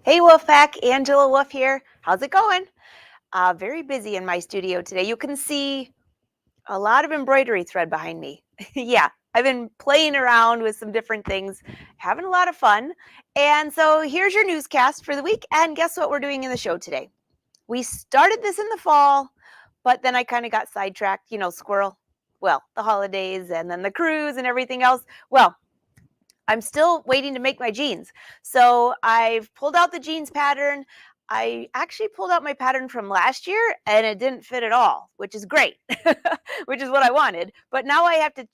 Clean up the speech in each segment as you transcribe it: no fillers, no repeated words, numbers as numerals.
Hey Wolfpack, Angela Wolf here. How's it going? Very busy in my studio today. You can see a lot of embroidery thread behind me. Yeah, I've been playing around with some different things, having a lot of fun. And so here's your newscast for the week. And guess what we're doing in the show today? We started this in the fall, but then I kind of got sidetracked, squirrel. Well, the holidays and then the cruise and everything else. Well, I'm still waiting to make my jeans. So I've pulled out the jeans pattern. I actually pulled out my pattern from last year and it didn't fit at all, which is great, which is what I wanted. But now I have to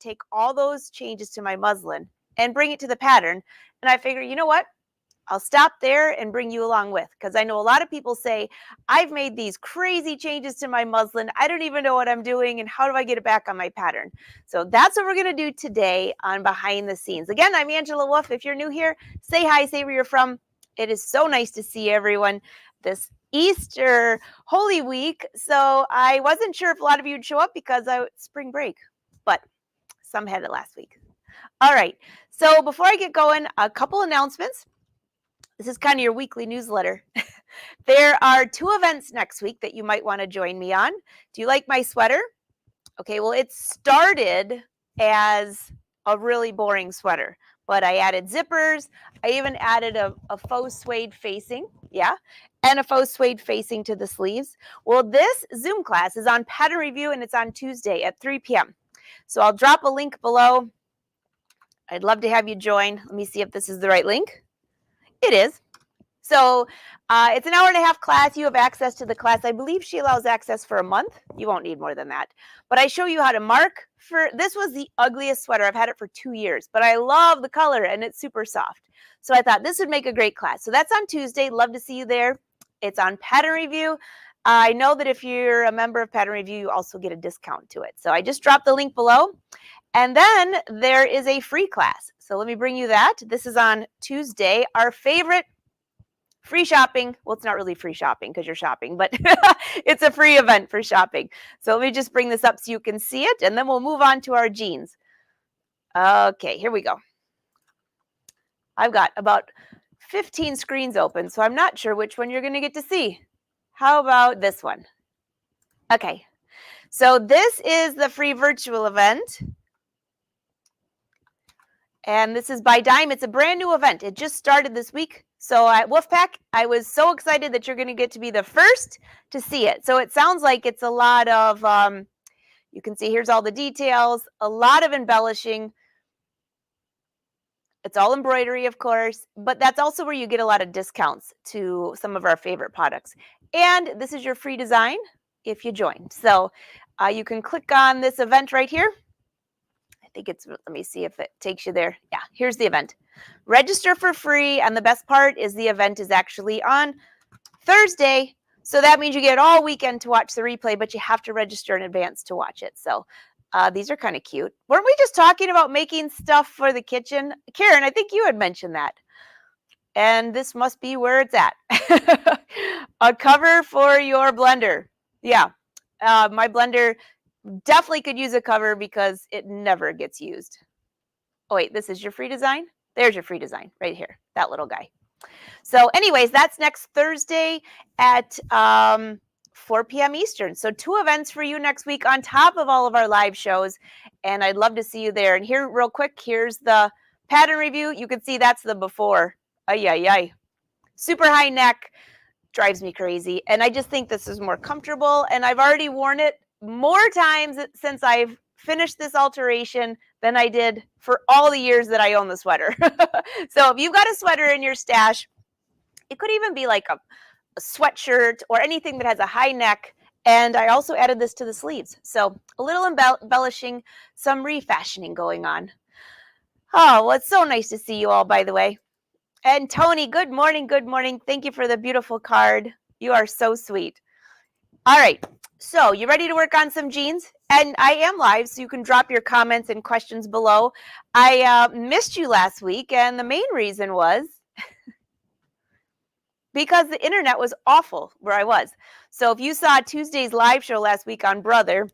take all those changes to my muslin and bring it to the pattern. And I figure, you know what? I'll stop there and bring you along with, because I know a lot of people say, I've made these crazy changes to my muslin. I don't even know what I'm doing. And how do I get it back on my pattern? So that's what we're going to do today on Behind the Scenes. Again, I'm Angela Wolf. If you're new here, say hi, say where you're from. It is so nice to see everyone this Easter Holy Week. So I wasn't sure if a lot of you would show up because spring break, but some had it last week. All right. So before I get going, a couple announcements. This is kind of your weekly newsletter. There are 2 events next week that you might want to join me on. Do you like my sweater? Okay, well, it started as a really boring sweater, but I added zippers. I even added a faux suede facing, and a faux suede facing to the sleeves. Well, this Zoom class is on pattern review, and it's on Tuesday at 3 p.m. So I'll drop a link below. I'd love to have you join. Let me see if this is the right link. It is. So it's an hour-and-a-half class. You have access to the class. I believe she allows access for a month. You won't need more than that. But I show you how to mark. This was the ugliest sweater. I've had it for 2 years, but I love the color and it's super soft. So I thought this would make a great class. So that's on Tuesday. Love to see you there. It's on pattern review. I know that if you're a member of pattern review, you also get a discount to it. So I just dropped the link below. And then there is a free class. So let me bring you that. This is on Tuesday. Our favorite free shopping. Well, it's not really free shopping because you're shopping, but it's a free event for shopping. So let me just bring this up so you can see it, and then we'll move on to our jeans. Okay, here we go. I've got about 15 screens open, so I'm not sure which one you're going to get to see. How about this one? Okay, so this is the free virtual event. And this is by Dime. It's a brand new event. It just started this week. So at Wolfpack, I was so excited that you're going to get to be the first to see it. So it sounds like it's a lot of, you can see here's all the details, a lot of embellishing. It's all embroidery, of course, but that's also where you get a lot of discounts to some of our favorite products. And this is your free design if you join. So you can click on this event right here. Let me see if it takes you there. Yeah, here's the event. Register for free, and the best part is the event is actually on Thursday. So that means you get all weekend to watch the replay, but you have to register in advance to watch it. So these are kind of cute. Weren't we just talking about making stuff for the kitchen? Karen, I think you had mentioned that. And this must be where it's at. A cover for your blender. Yeah, my blender definitely could use a cover because it never gets used. Oh, wait, this is your free design? There's your free design right here, that little guy. So anyways, that's next Thursday at 4 p.m. Eastern. So 2 events for you next week on top of all of our live shows. And I'd love to see you there. And here, real quick, here's the pattern review. You can see that's the before. Super high neck, drives me crazy. And I just think this is more comfortable. And I've already worn it more times since I've finished this alteration than I did for all the years that I own the sweater. So if you've got a sweater in your stash, it could even be like a sweatshirt or anything that has a high neck. And I also added this to the sleeves. So a little embellishing, some refashioning going on. Oh, well, it's so nice to see you all, by the way. And Tony, good morning, good morning. Thank you for the beautiful card. You are so sweet. All right. So you ready to work on some jeans? And I am live, so you can drop your comments and questions below. I missed you last week, and the main reason was because the internet was awful where I was. So if you saw Tuesday's live show last week on Brother,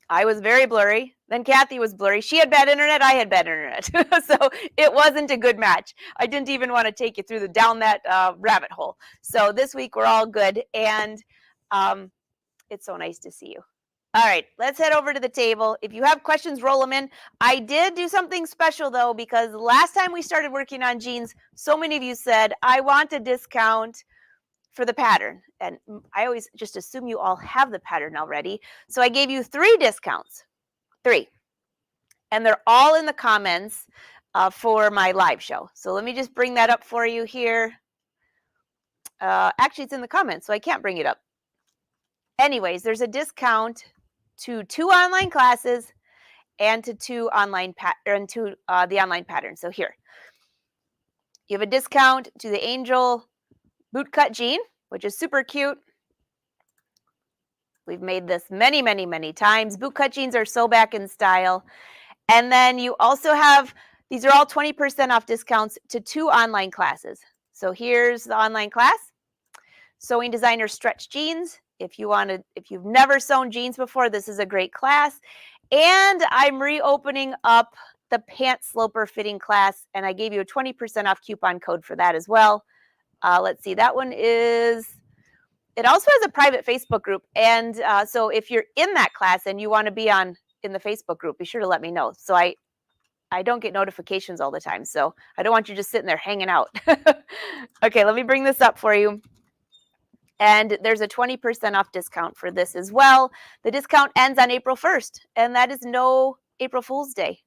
I was very blurry. Then Kathy was blurry. She had bad internet. I had bad internet. So it wasn't a good match. I didn't even want to take you through down that rabbit hole. So this week we're all good. And it's so nice to see you. All right, let's head over to the table. If you have questions, roll them in. I did do something special though, because last time we started working on jeans, so many of you said, I want a discount for the pattern. And I always just assume you all have the pattern already. So I gave you 3 discounts. 3. And they're all in the comments for my live show. So let me just bring that up for you here. Actually, it's in the comments, so I can't bring it up. Anyways, there's a discount to 2 online classes and to the online pattern. So here, you have a discount to the Angel bootcut jean, which is super cute. We've made this many, many, many times. Bootcut jeans are so back in style. And then you also have, these are all 20% off discounts to 2 online classes. So here's the online class, Sewing Designer Stretch Jeans. If you've never sewn jeans before, this is a great class. And I'm reopening up the Pant Sloper fitting class, and I gave you a 20% off coupon code for that as well. Let's see, that one is, it also has a private Facebook group. And so if you're in that class and you want to be in the Facebook group, be sure to let me know. So I don't get notifications all the time, so I don't want you just sitting there hanging out. Okay, let me bring this up for you. And there's a 20% off discount for this as well. The discount ends on April 1st, and that is no April Fool's Day.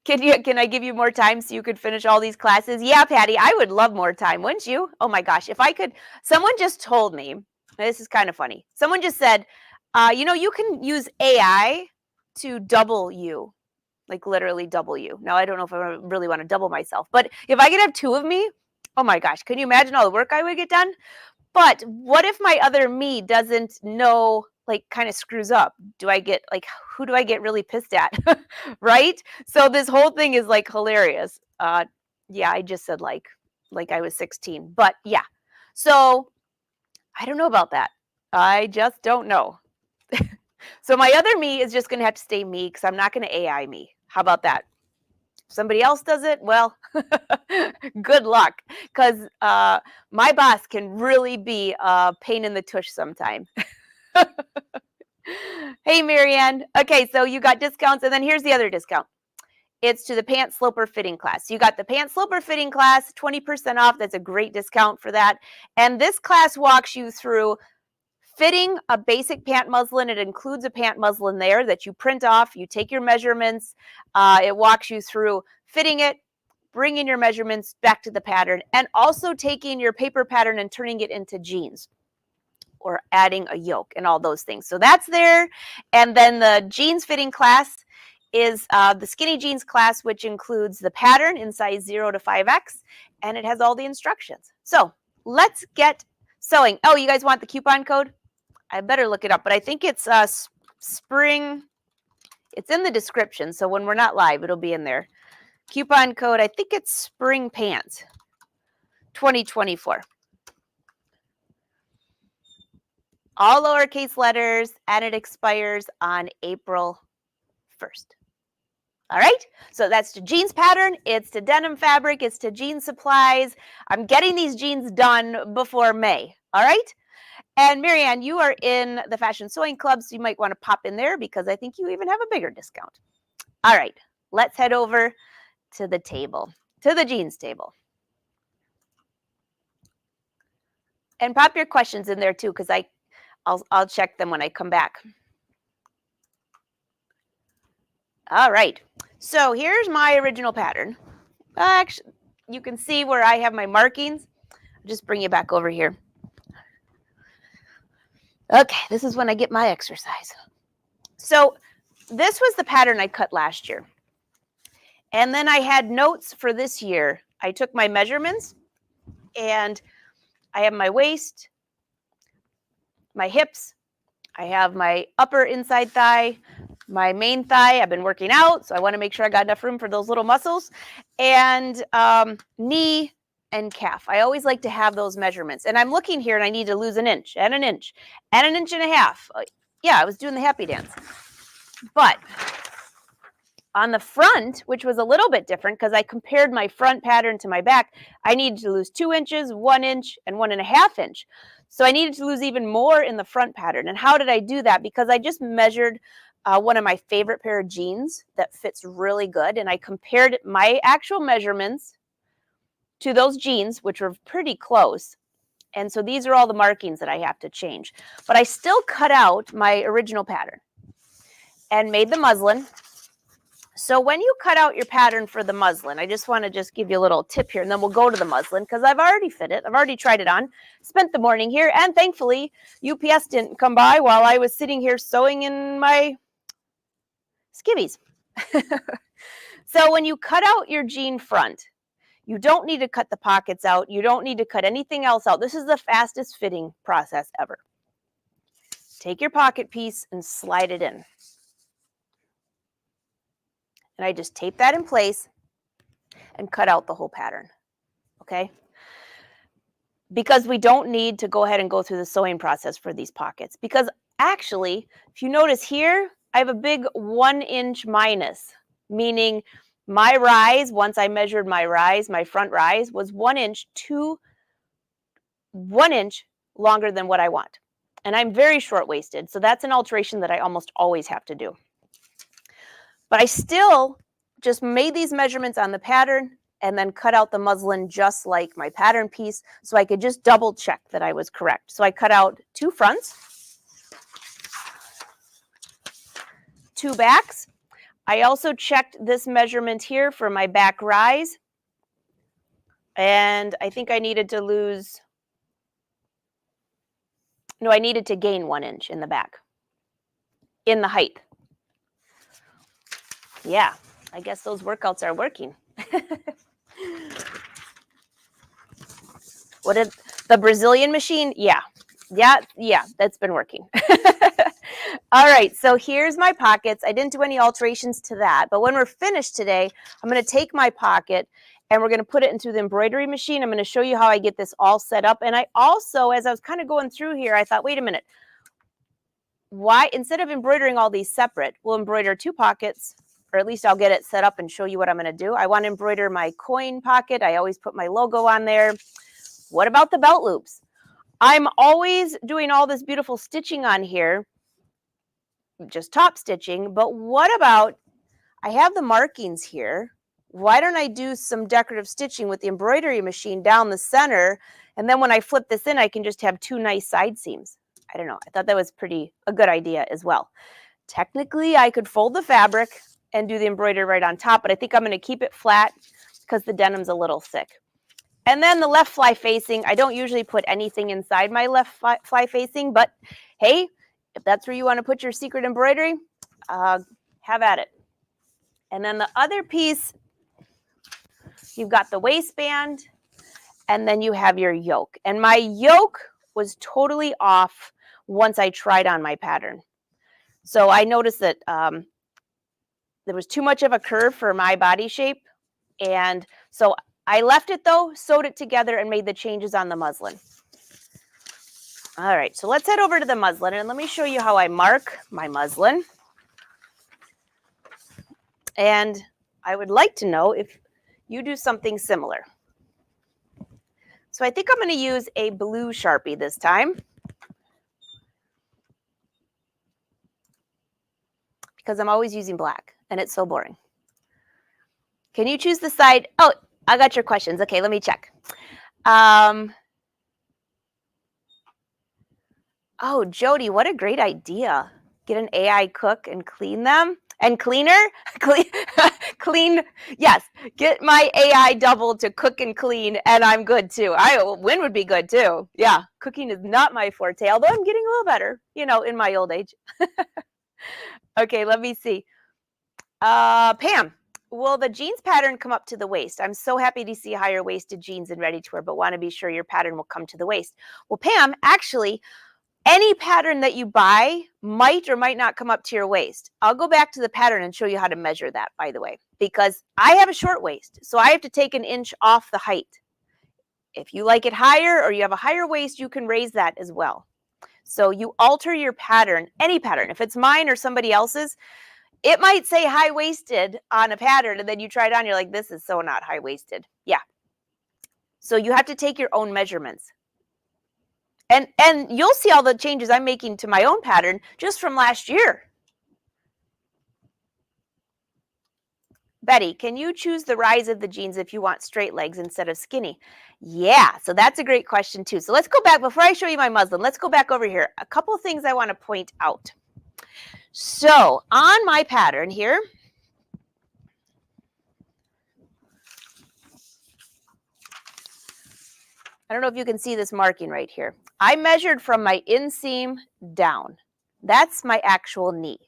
Can I give you more time so you could finish all these classes? Yeah, Patty, I would love more time, wouldn't you? Oh my gosh, if I could. Someone just told me, this is kind of funny. Someone just said, you can use AI to double you. Like literally double you. Now, I don't know if I really want to double myself, but if I could have 2 of me, oh my gosh, can you imagine all the work I would get done? But what if my other me doesn't know, like kind of screws up? Do I get who do I get really pissed at? Right? So this whole thing is like hilarious. Yeah, I just said like I was 16, but yeah. So I don't know about that. I just don't know. So my other me is just going to have to stay me because I'm not going to AI me. How about that? If somebody else does it, well, good luck, because my boss can really be a pain in the tush sometime. Hey, Marianne. Okay, so you got discounts, and then here's the other discount. It's to the Pant Sloper fitting class. You got the Pant Sloper fitting class, 20% off. That's a great discount for that. And this class walks you through fitting a basic pant muslin. It includes a pant muslin there that you print off. You take your measurements. It walks you through fitting it, bringing your measurements back to the pattern, and also taking your paper pattern and turning it into jeans or adding a yoke and all those things. So that's there. And then the jeans fitting class is the skinny jeans class, which includes the pattern in size 0 to 5X, and it has all the instructions. So let's get sewing. Oh, you guys want the coupon code? I better look it up, but I think it's spring. It's in the description, so when we're not live, it'll be in there. Coupon code, I think it's Spring Pants 2024. All lowercase letters, and it expires on April 1st. All right, so that's to jeans pattern, it's to denim fabric, it's to jean supplies. I'm getting these jeans done before May, all right? And Marianne, you are in the Fashion Sewing Club, so you might want to pop in there because I think you even have a bigger discount. All right, let's head over to the table, to the jeans table. And pop your questions in there too, because I'll check them when I come back. All right, so here's my original pattern. Actually, you can see where I have my markings. I'll just bring you back over here. Okay, this is when I get my exercise. So this was the pattern I cut last year. And then I had notes for this year. I took my measurements, and I have my waist, my hips, I have my upper inside thigh, my main thigh. I've been working out, so I want to make sure I got enough room for those little muscles. And knee, and calf. I always like to have those measurements. And I'm looking here and I need to lose an inch and an inch and an inch and a half. Yeah, I was doing the happy dance. But on the front, which was a little bit different because I compared my front pattern to my back, I needed to lose 2 inches, 1 inch, and 1.5 inch. So I needed to lose even more in the front pattern. And how did I do that? Because I just measured one of my favorite pair of jeans that fits really good. And I compared my actual measurements to those jeans, which were pretty close. And so these are all the markings that I have to change. But I still cut out my original pattern and made the muslin. So when you cut out your pattern for the muslin, I just want to give you a little tip here, and then we'll go to the muslin because I've already fit it. I've already tried it on, spent the morning here, and thankfully UPS didn't come by while I was sitting here sewing in my skivvies. So when you cut out your jean front, you don't need to cut the pockets out. You don't need to cut anything else out. This is the fastest fitting process ever. Take your pocket piece and slide it in. And I just tape that in place and cut out the whole pattern, okay? Because we don't need to go ahead and go through the sewing process for these pockets. Because actually, if you notice here, I have a big 1 inch minus, meaning my rise, once I measured my rise, my front rise, was 1 inch to 1 inch longer than what I want. And I'm very short-waisted, so that's an alteration that I almost always have to do. But I still just made these measurements on the pattern and then cut out the muslin just like my pattern piece so I could just double check that I was correct. So I cut out 2 fronts, 2 backs. I also checked this measurement here for my back rise. And I think I needed to lose, no, I needed to gain 1 inch in the back, in the height. Yeah, I guess those workouts are working. What did the Brazilian machine? Yeah, that's been working. All right, so here's my pockets. I didn't do any alterations to that, but when we're finished today, I'm going to take my pocket and we're going to put it into the embroidery machine. I'm going to show you how I get this all set up. And I also, as I was kind of going through here, I thought, wait a minute, why, instead of embroidering all these separate, we'll embroider 2 pockets, or at least I'll get it set up and show you what I'm going to do. I want to embroider my coin pocket. I always put my logo on there. What about the belt loops? I'm always doing all this beautiful stitching on here, just top stitching, but what about, I have the markings here. Why don't I do some decorative stitching with the embroidery machine down the center, and then when I flip this in, I can just have 2 nice side seams. I don't know. I thought that was a good idea as well. Technically, I could fold the fabric and do the embroidery right on top, but I think I'm going to keep it flat because the denim's a little thick. And then the left fly facing, I don't usually put anything inside my left fly facing, but hey, if that's where you want to put your secret embroidery, have at it. And then the other piece, you've got the waistband, and then you have your yoke. And my yoke was totally off once I tried on my pattern. So I noticed that there was too much of a curve for my body shape. And so I left it though, sewed it together, and made the changes on the muslin. All right, so let's head over to the muslin, and let me show you how I mark my muslin. And I would like to know if you do something similar. So I think I'm going to use a blue Sharpie this time, because I'm always using black, and it's so boring. Can you choose the side? Oh, I got your questions. Okay, let me check. Oh, Jody, what a great idea. Get an AI cook and clean them. And cleaner? Clean. Yes, get my AI double to cook and clean, and I'm good too. Win would be good too. Yeah, cooking is not my forte, although I'm getting a little better, in my old age. Okay, let me see. Pam, will the jeans pattern come up to the waist? I'm so happy to see higher waisted jeans in ready to wear, but want to be sure your pattern will come to the waist. Well, Pam, actually, any pattern that you buy might or might not come up to your waist. I'll go back to the pattern and show you how to measure that, by the way, because I have a short waist, so I have to take an inch off the height. If you like it higher or you have a higher waist, you can raise that as well. So you alter your pattern, any pattern. If it's mine or somebody else's, it might say high-waisted on a pattern, and then you try it on, you're like, this is so not high-waisted. Yeah. So you have to take your own measurements. And you'll see all the changes I'm making to my own pattern just from last year. Betty, can you choose the rise of the jeans if you want straight legs instead of skinny? Yeah, so that's a great question too. So let's go back, before I show you my muslin, let's go back over here. A couple of things I want to point out. So on my pattern here, I don't know if you can see this marking right here. I measured from my inseam down. That's my actual knee.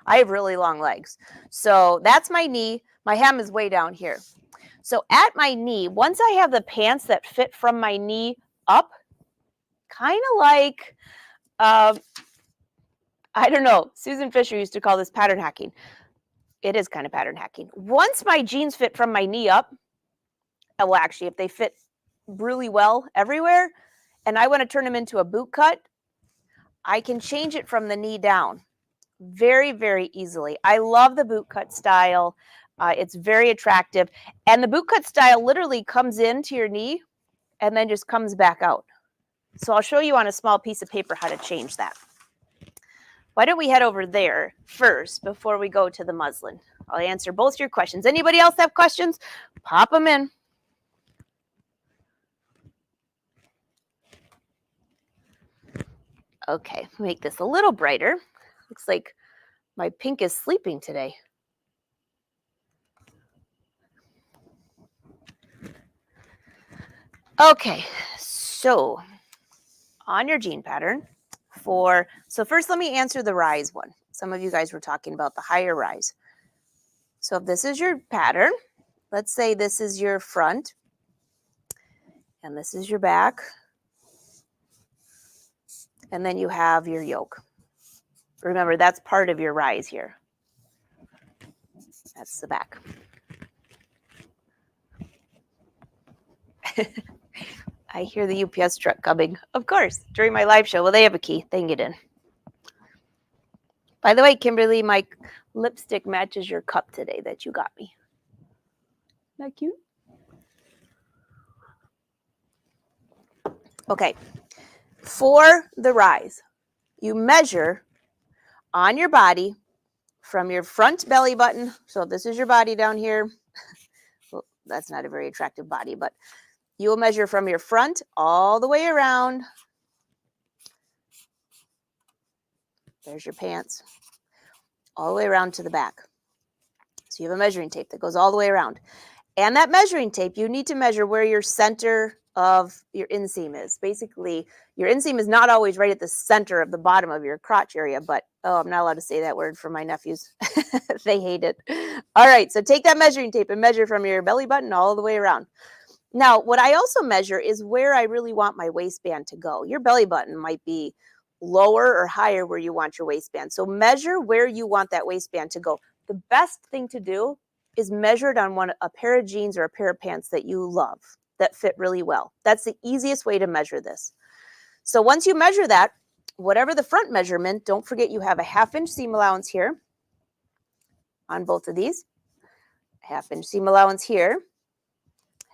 I have really long legs. So that's my knee. My hem is way down here. So at my knee, once I have the pants that fit from my knee up, kind of like, I don't know, Susan Fisher used to call this pattern hacking. It is kind of pattern hacking. Once my jeans fit from my knee up, well, actually, if they fit really well everywhere, and I want to turn them into a boot cut, I can change it from the knee down very, very easily. I love the boot cut style. It's very attractive. And the boot cut style literally comes into your knee and then just comes back out. So I'll show you on a small piece of paper how to change that. Why don't we head over there first before we go to the muslin? I'll answer both your questions. Anybody else have questions? Pop them in. Okay, make this a little brighter. Looks like my pink is sleeping today. Okay, so on your jean pattern so first let me answer the rise one. Some of you guys were talking about the higher rise. So if this is your pattern, let's say this is your front and this is your back, and then you have your yoke. Remember, that's part of your rise here. That's the back. I hear the UPS truck coming. Of course, during my live show. Well, they have a key. They can get in. By the way, Kimberly, my lipstick matches your cup today that you got me. Isn't that cute? Okay. For the rise, you measure on your body from your front belly button. So if this is your body down here, well, that's not a very attractive body, but you will measure from your front all the way around. There's your pants. All the way around to the back. So you have a measuring tape that goes all the way around. And that measuring tape, you need to measure where your center of your inseam is. Basically, your inseam is not always right at the center of the bottom of your crotch area, but, oh, I'm not allowed to say that word for my nephews. They hate it. All right, so take that measuring tape and measure from your belly button all the way around. Now, what I also measure is where I really want my waistband to go. Your belly button might be lower or higher where you want your waistband. So measure where you want that waistband to go. The best thing to do is measure it on a pair of jeans or a pair of pants that you love, that fit really well. That's the easiest way to measure this. So once you measure that, whatever the front measurement, don't forget you have a 1/2-inch seam allowance here on both of these. 1/2-inch seam allowance here.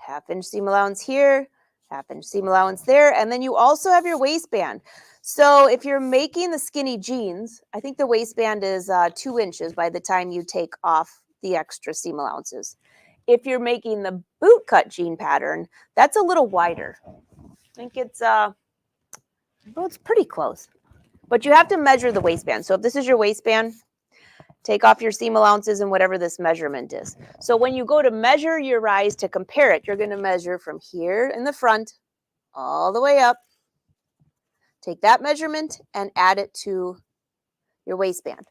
1/2-inch seam allowance here. 1/2-inch seam allowance there. And then you also have your waistband. So if you're making the skinny jeans, I think the waistband is 2 inches by the time you take off the extra seam allowances. If you're making the boot cut jean pattern, that's a little wider. I think it's, well, it's pretty close. But you have to measure the waistband. So if this is your waistband, take off your seam allowances and whatever this measurement is. So when you go to measure your rise to compare it, you're going to measure from here in the front all the way up. Take that measurement and add it to your waistband.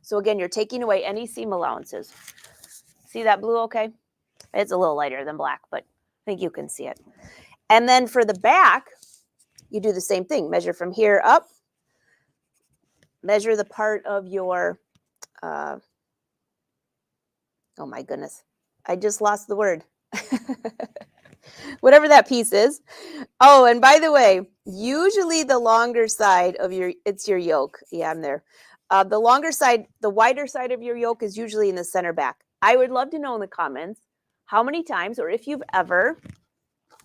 So again, you're taking away any seam allowances. See that blue okay? It's a little lighter than black, but I think you can see it. And then for the back, you do the same thing. Measure from here up. Measure the part of your, oh my goodness, I just lost the word. whatever that piece is. Oh, and by the way, usually the longer side of it's your yoke. Yeah, I'm there. The longer side, the wider side of your yoke is usually in the center back. I would love to know in the comments how many times, or if you've ever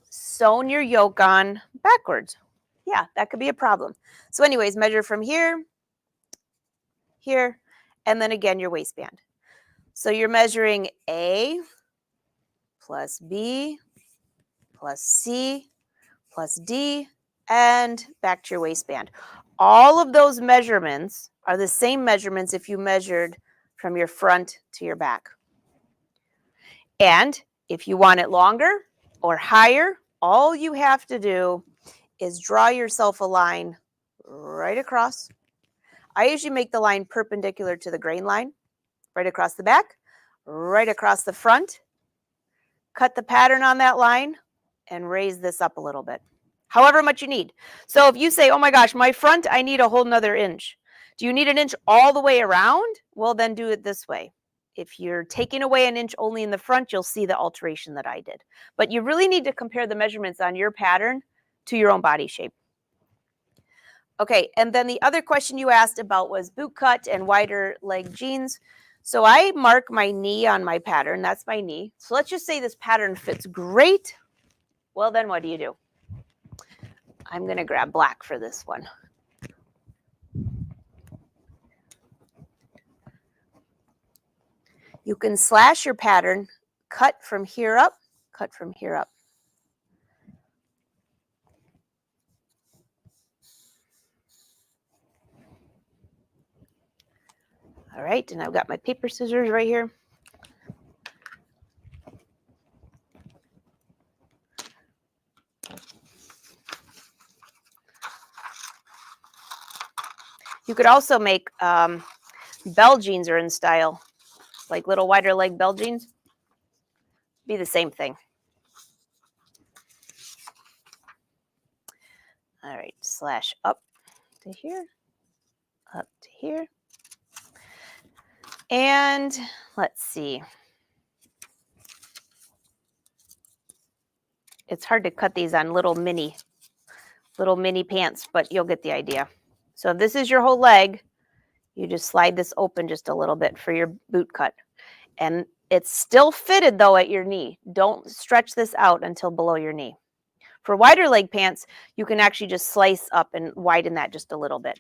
sewn your yoke on backwards. Yeah, that could be a problem. So anyways, measure from here, here, and then again your waistband. So you're measuring A plus B plus C plus D and back to your waistband. All of those measurements are the same measurements if you measured from your front to your back. And if you want it longer or higher, all you have to do is draw yourself a line right across. I usually make the line perpendicular to the grain line, right across the back, right across the front. Cut the pattern on that line and raise this up a little bit, however much you need. So if you say, oh my gosh, my front, I need a whole nother inch. Do you need an inch all the way around? Well, then do it this way. If you're taking away an inch only in the front, you'll see the alteration that I did. But you really need to compare the measurements on your pattern to your own body shape. Okay, and then the other question you asked about was boot cut and wider leg jeans. So I mark my knee on my pattern. That's my knee. So let's just say this pattern fits great. Well, then what do? I'm going to grab black for this one. You can slash your pattern, cut from here up, cut from here up. All right, and I've got my paper scissors right here. You could also make bell jeans are in style, like little wider leg bell jeans. Be the same thing. All right, slash up to here, up to here. And let's see. It's hard to cut these on little mini pants, but you'll get the idea. So if this is your whole leg, you just slide this open just a little bit for your boot cut. And it's still fitted though at your knee. Don't stretch this out until below your knee. For wider leg pants, you can actually just slice up and widen that just a little bit.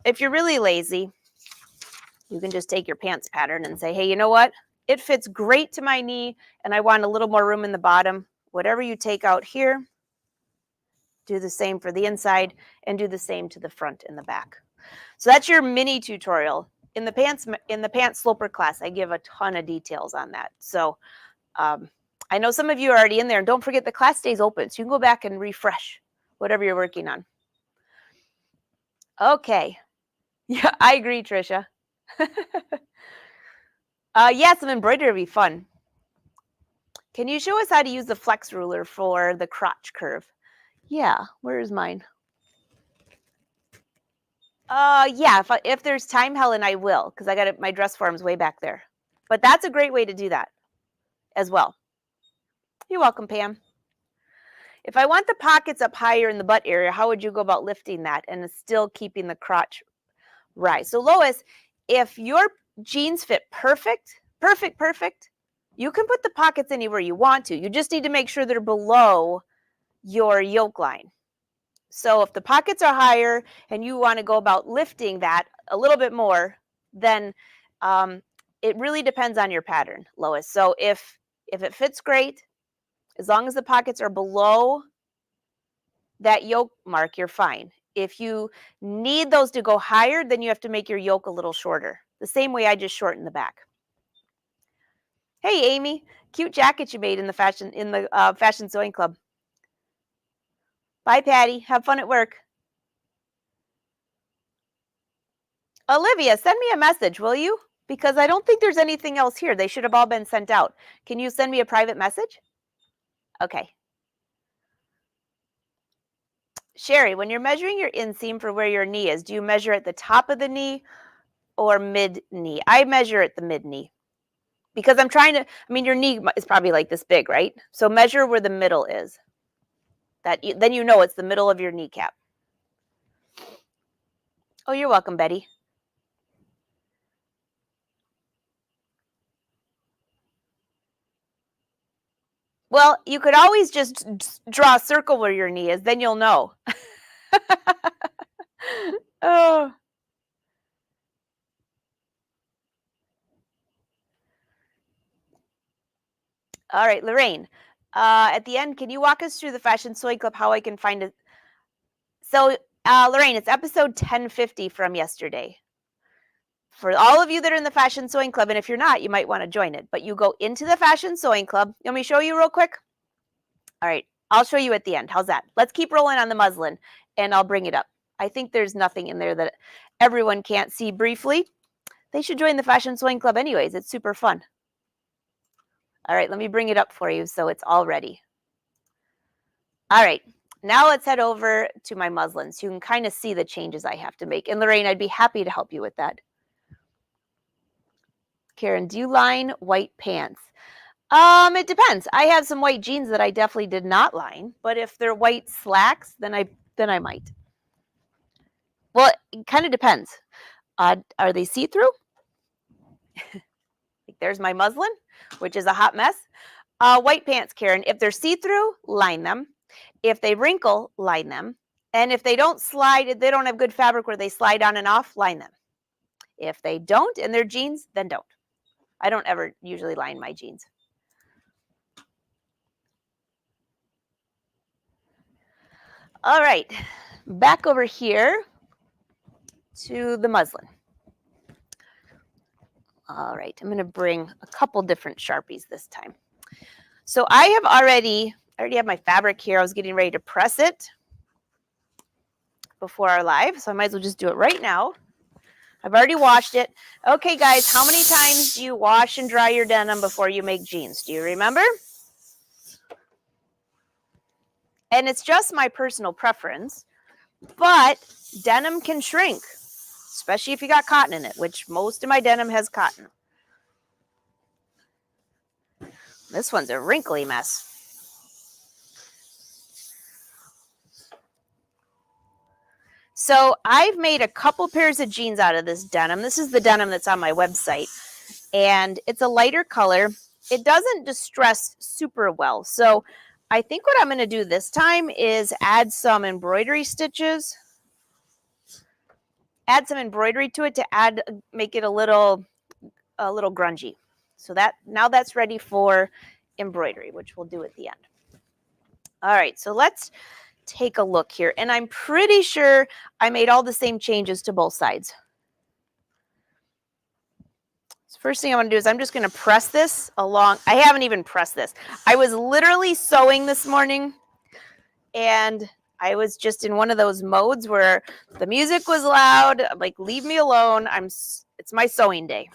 If you're really lazy, you can just take your pants pattern and say, hey, you know what? It fits great to my knee and I want a little more room in the bottom. Whatever you take out here, do the same for the inside and do the same to the front and the back. So that's your mini tutorial. In the pants sloper class, I give a ton of details on that. So I know some of you are already in there, and don't forget the class stays open, so you can go back and refresh whatever you're working on. Okay. Yeah, I agree, Trisha. Yeah, some embroidery would be fun. Can you show us how to use the flex ruler for the crotch curve? Yeah, where is mine? Yeah, if there's time, Helen, I will, because I got my dress forms way back there. But that's a great way to do that as well. You're welcome, Pam. If I want the pockets up higher in the butt area, how would you go about lifting that and still keeping the crotch rise? So Lois, if your jeans fit perfect, you can put the pockets anywhere you want to. You just need to make sure they're below your yoke line. So if the pockets are higher and you want to go about lifting that a little bit more, then it really depends on your pattern, Lois. So if it fits great, as long as the pockets are below that yoke mark, you're fine. If you need those to go higher, then you have to make your yoke a little shorter. The same way I just shortened the back. Hey, Amy, cute jacket you made in the fashion sewing club. Bye, Patty. Have fun at work. Olivia, send me a message, will you? Because I don't think there's anything else here. They should have all been sent out. Can you send me a private message? Okay. Sherry, when you're measuring your inseam for where your knee is, do you measure at the top of the knee or mid-knee? I measure at the mid-knee because I'm trying to, your knee is probably like this big, right? So measure where the middle is. Then you know it's the middle of your kneecap. Oh, you're welcome, Betty. Well, you could always just draw a circle where your knee is, then you'll know. Oh. All right, Lorraine. At the end, can you walk us through the Fashion Sewing Club, how I can find it? So, Lorraine, it's episode 1050 from yesterday. For all of you that are in the Fashion Sewing Club, and if you're not, you might want to join it. But you go into the Fashion Sewing Club. Let me show you real quick. All right, I'll show you at the end. How's that? Let's keep rolling on the muslin, and I'll bring it up. I think there's nothing in there that everyone can't see briefly. They should join the Fashion Sewing Club anyways. It's super fun. All right, let me bring it up for you so it's all ready. All right, now let's head over to my muslin so you can kind of see the changes I have to make. And Lorraine, I'd be happy to help you with that. Karen, do you line white pants? It depends. I have some white jeans that I definitely did not line, but if they're white slacks, then I might. Well, it kind of depends. Are they see-through? Like there's my muslin, which is a hot mess. White pants, Karen, if they're see-through, line them. If they wrinkle, line them. And if they don't slide, if they don't have good fabric where they slide on and off, line them. If they don't and they're jeans, then don't. I don't ever usually line my jeans. All right, back over here to the muslin. All right, I'm going to bring a couple different Sharpies this time. So I already have my fabric here. I was getting ready to press it before our live, so I might as well just do it right now. I've already washed it. Okay, guys, how many times do you wash and dry your denim before you make jeans? Do you remember? And it's just my personal preference, but denim can shrink, especially if you got cotton in it, which most of my denim has cotton. This one's a wrinkly mess. So I've made a couple pairs of jeans out of this denim. This is the denim that's on my website, and it's a lighter color. It doesn't distress super well. So I think what I'm going to do this time is add some embroidery stitches. Add some embroidery to it to make it a little grungy. So now that's ready for embroidery, which we'll do at the end. All right, so let's take a look here. And I'm pretty sure I made all the same changes to both sides. So first thing I want to do is I'm just going to press this along. I haven't even pressed this. I was literally sewing this morning, and I was just in one of those modes where the music was loud. I'm like, leave me alone. It's my sewing day.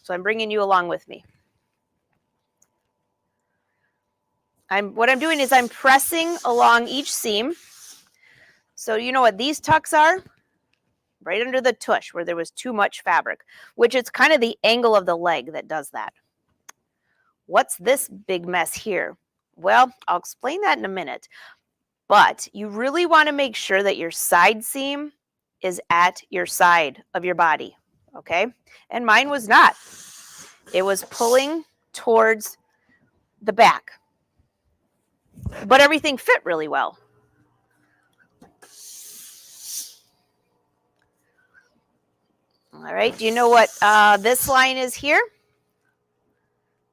So I'm bringing you along with me. What I'm doing is I'm pressing along each seam. So you know what these tucks are? Right under the tush where there was too much fabric, which is kind of the angle of the leg that does that. What's this big mess here? Well, I'll explain that in a minute. But you really want to make sure that your side seam is at your side of your body, okay? And mine was not. It was pulling towards the back. But everything fit really well. All right, do you know what this line is here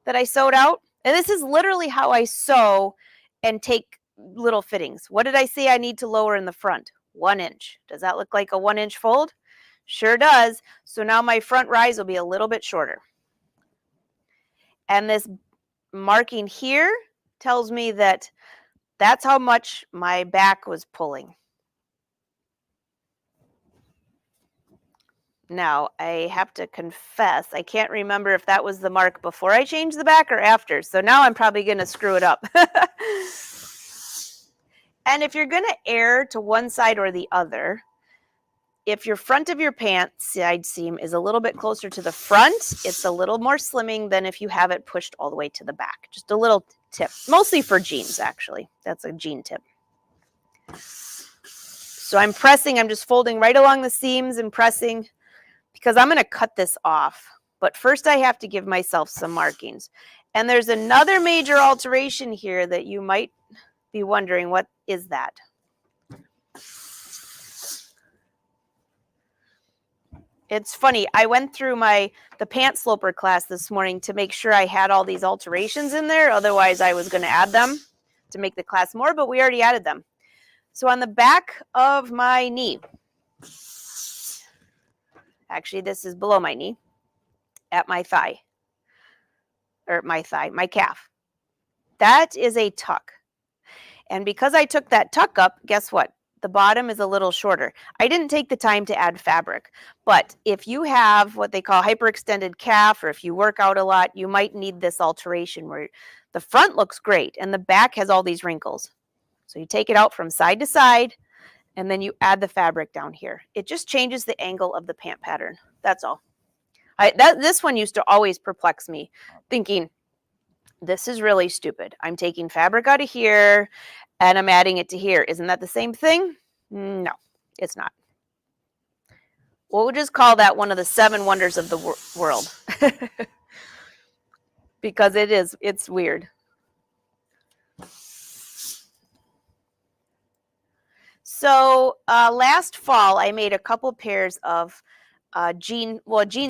that I sewed out? And this is literally how I sew and take little fittings. What did I say I need to lower in the front? 1 inch. Does that look like a 1 inch fold? Sure does. So now my front rise will be a little bit shorter. And this marking here tells me that that's how much my back was pulling. Now, I have to confess, I can't remember if that was the mark before I changed the back or after. So now I'm probably going to screw it up. And if you're going to err to one side or the other, if your front of your pant side seam is a little bit closer to the front, it's a little more slimming than if you have it pushed all the way to the back. Just a little tip, mostly for jeans, actually. That's a jean tip. So I'm pressing, I'm just folding right along the seams and pressing because I'm going to cut this off. But first I have to give myself some markings. And there's another major alteration here that you might be wondering, what is that? It's funny, I went through the pant sloper class this morning to make sure I had all these alterations in there. Otherwise, I was going to add them to make the class more, but we already added them. So on the back of my knee, actually this is below my knee, at my thigh, or my calf. That is a tuck. And because I took that tuck up, guess what? The bottom is a little shorter. I didn't take the time to add fabric, but if you have what they call hyperextended calf, or if you work out a lot, you might need this alteration where the front looks great and the back has all these wrinkles. So you take it out from side to side and then you add the fabric down here. It just changes the angle of the pant pattern. That's all. This one used to always perplex me, thinking, this is really stupid. I'm taking fabric out of here and I'm adding it to here. Isn't that the same thing? No, it's not. We'll just call that one of the 7 wonders of the world. Because it's weird. So last fall, I made a couple pairs of jean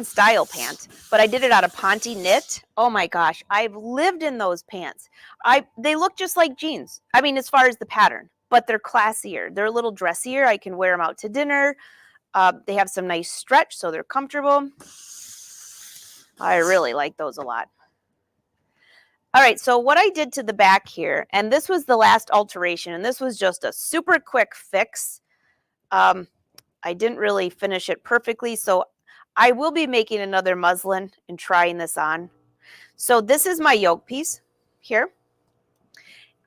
style pant, but I did it out of Pant knit. Oh my gosh, I've lived in those pants. They look just like jeans. I mean, as far as the pattern, but they're classier. They're a little dressier. I can wear them out to dinner. They have some nice stretch, so they're comfortable. I really like those a lot. All right, so what I did to the back here, and this was the last alteration, and this was just a super quick fix. I didn't really finish it perfectly, so I will be making another muslin and trying this on. So this is my yoke piece here.